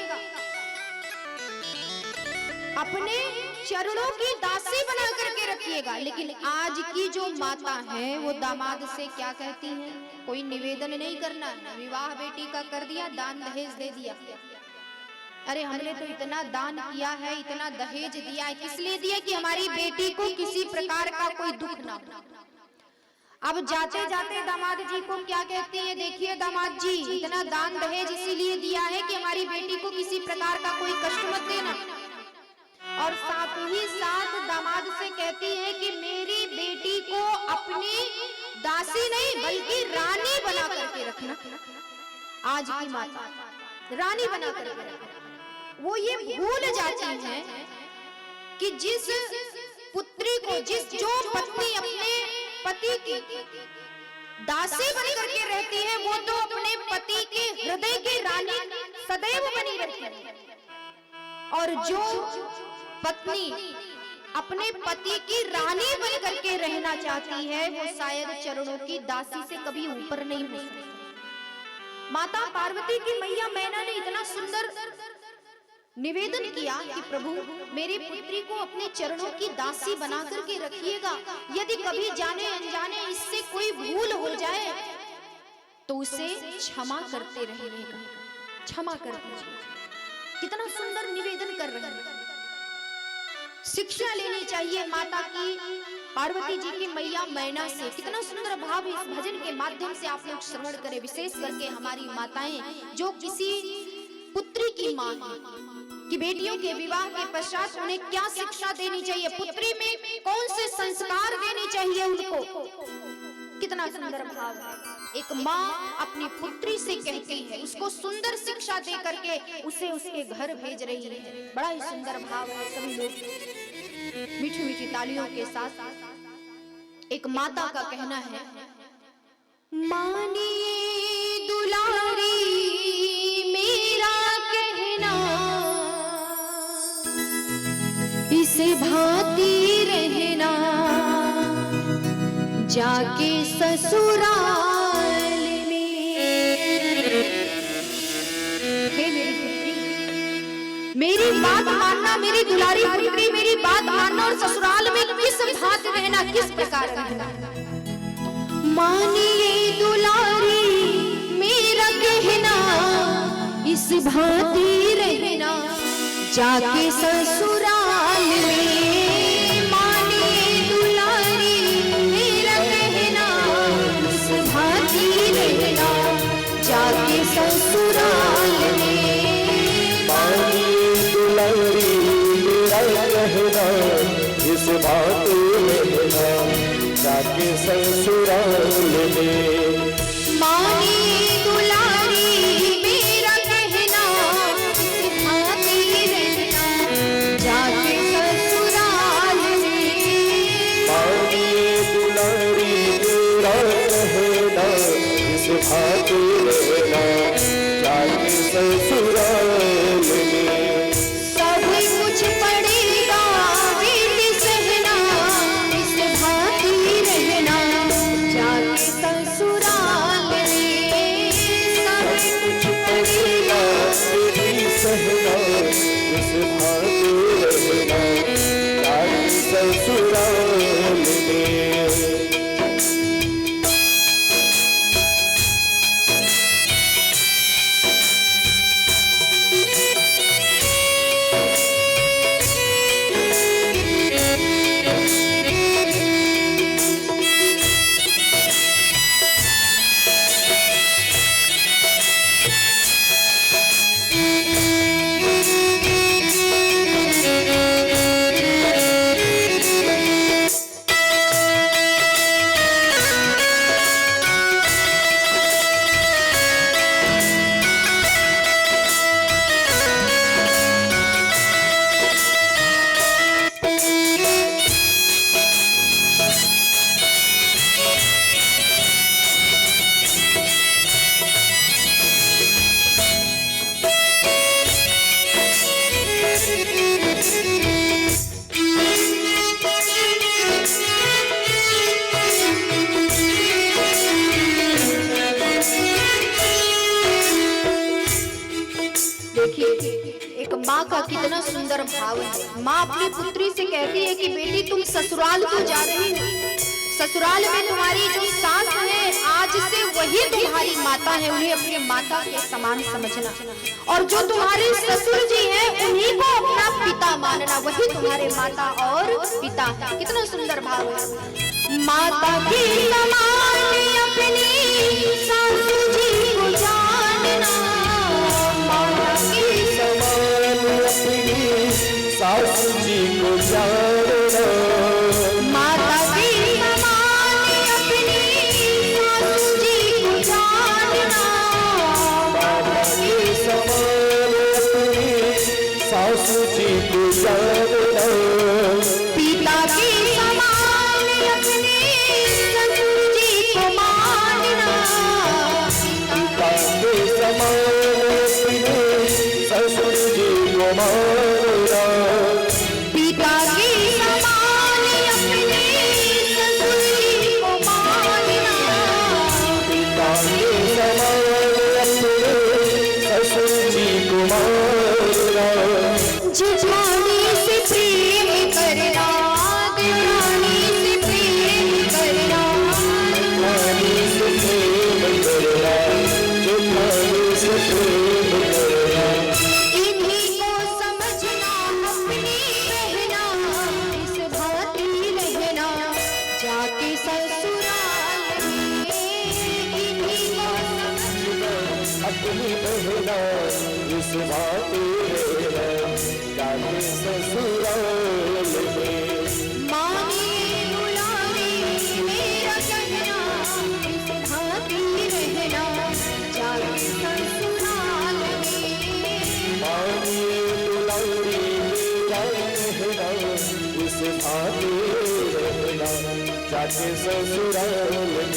अपने चरणों की दासी बना करके रखिएगा। लेकिन आज की जो माता है वो दामाद से क्या कहती है? कोई निवेदन नहीं करना, विवाह बेटी का कर दिया, दान दहेज दे दिया। अरे हमने तो इतना दान किया है, इतना दहेज दिया है, किस लिए दिया? कि हमारी बेटी को किसी प्रकार का कोई दुख ना हो। अब जाते जाते दामाद जी को क्या कहती है? देखिए दामाद जी, इतना दान दहेज इसीलिए दिया है कि हमारी बेटी को किसी प्रकार का कोई कष्ट मत देना। और साथ ही साथ दामाद से कहती है कि मेरी बेटी को अपनी दासी नहीं बल्कि रानी बना करके रखना। आज की माता रानी बना करके रखना। वो ये भूल जाती है कि जिस पुत्री को, जो पत्नी अपने पति की दासी बन करके रहती है, वो तो अपने पति के हृदय की रानी सदैव बनी रहती है। और जो पत्नी अपने पति की रानी बन करके रहना चाहती है, वो शायद चरणों की दासी से कभी ऊपर नहीं हो सकती। माता पार्वती की मैया मैना ने इतना सुंदर निवेदन किया कि प्रभु, मेरी पुत्री को अपने चरणों की दासी बना करके रखिएगा। यदि कभी जाने अनजाने इससे कोई भूल हो जाए तो उसे क्षमा करते रहिएगा, क्षमा कर दीजिए। कितना सुंदर निवेदन कर रहे हैं। शिक्षा लेनी चाहिए माता की, पार्वती जी की मैया मैना से। कितना सुंदर भाव इस भजन के माध्यम से आप लोग श्रवण करें। विशेष करके हमारी माताएं जो किसी पुत्री की मां है, कि बेटियों के विवाह के पश्चात उन्हें क्या शिक्षा देनी चाहिए, पुत्री में कौन से संस्कार देने चाहिए उनको। कितना सुंदर भाव है। एक माँ अपनी पुत्री से कहती है, उसको सुंदर शिक्षा दे करके उसे उसके घर भेज रही है। बड़ा ही सुंदर भाव है। सभी लोग मीठी मीठी तालियों के साथ एक माता का कहना है, मानिए दुलारी मेरा कहना, इसे भाती रहना जाके ससुराल में। हे मेरी पुत्री, मेरी बात मानना, मेरी दुलारी पुत्री, मेरी बात मानना और ससुराल में किस भांति रहना, किस प्रकार रहना। मानिए दुलारी मेरा कहना, इस भांति रहना जाके ससुराल में। मानिए दुलारी मेरा कहना, इस भांति रहना जाके ससुराल में। मानिए दुलारी मेरा कहना, इस भांति रहना जाके ससुराल में। मानिए दुलारी मेरा कहना, इस भांति रहना जाके ससुराल में। मानिए दुलारी मेरा कहना, इस भांति रहना जाके ससुराल में। सब कुछ पड़ेगा बेटी सहना, इस भांति रहना जाके ससुराल एक माँ का कितना सुंदर भाव है। माँ अपनी पुत्री से कहती है कि बेटी तुम ससुराल क्यों जा रही हो? ससुराल में तुम्हारी जो सास है आज से वही तुम्हारी माता है, उन्हें अपने माता के समान समझना। और जो तुम्हारे ससुर जी हैं उन्हीं को अपना पिता मानना, वही तुम्हारे माता और पिता। कितना सुंदर भाव है। माता की समान अपनी सासू जी को जानना, माता की समान अपनी सासू जी को जानना, माता की समान अपनी सासू जी को जानना, माता की समान अपनी सासू जी को जानना, पिता की समान अपने ससुर जी को मानना, पिता के समान अपने ससुर जी को मानना, पिता की समान अपने ससुर जी को मानना, पिता के समान अपने ससुर जी को मानना, जेठानी से प्रेम करना, देवरानी से प्रेम करना, जेठानी से प्रेम करना, जेठानी से प्रेम करना, इन्हीं को समझना अपनी बहना, इस भांति रहना जाके ससुराल में। इन्हीं को समझना अपनी बहना इस बात रहना, जाके ससुराल में। मानिए दुलारी मेरा कहना, इस भांति रहना जाके ससुराल में। मानिए दुलारी मेरा कहना, इस बात रहना, जाके ससुराल में।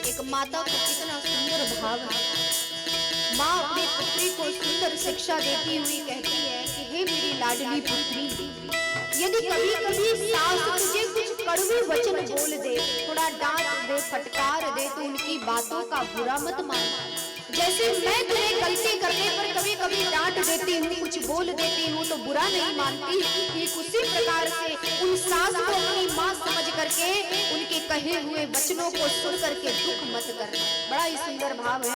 एक माता को कितना सुंदर भाव है। माँ अपनी पुत्री को सुंदर शिक्षा देती हुई कहती है कि हे मेरी लाडली पुत्री, यदि कभी कभी सास तुझे कुछ कड़वे वचन बोल दे, थोड़ा डांट दे, फटकार दे, तो उनकी बातों का बुरा मत मान। जैसे मैं तुम्हें गलती करने पर कभी कभी डांट देती हूँ, कुछ बोल देती हूँ तो बुरा नहीं मानती, ठीक उसी प्रकार से उन सास को अपनी माँ समझ करके उनके कहे हुए वचनों को सुन करके दुख मत करना। बड़ा ही सुंदर भाव है।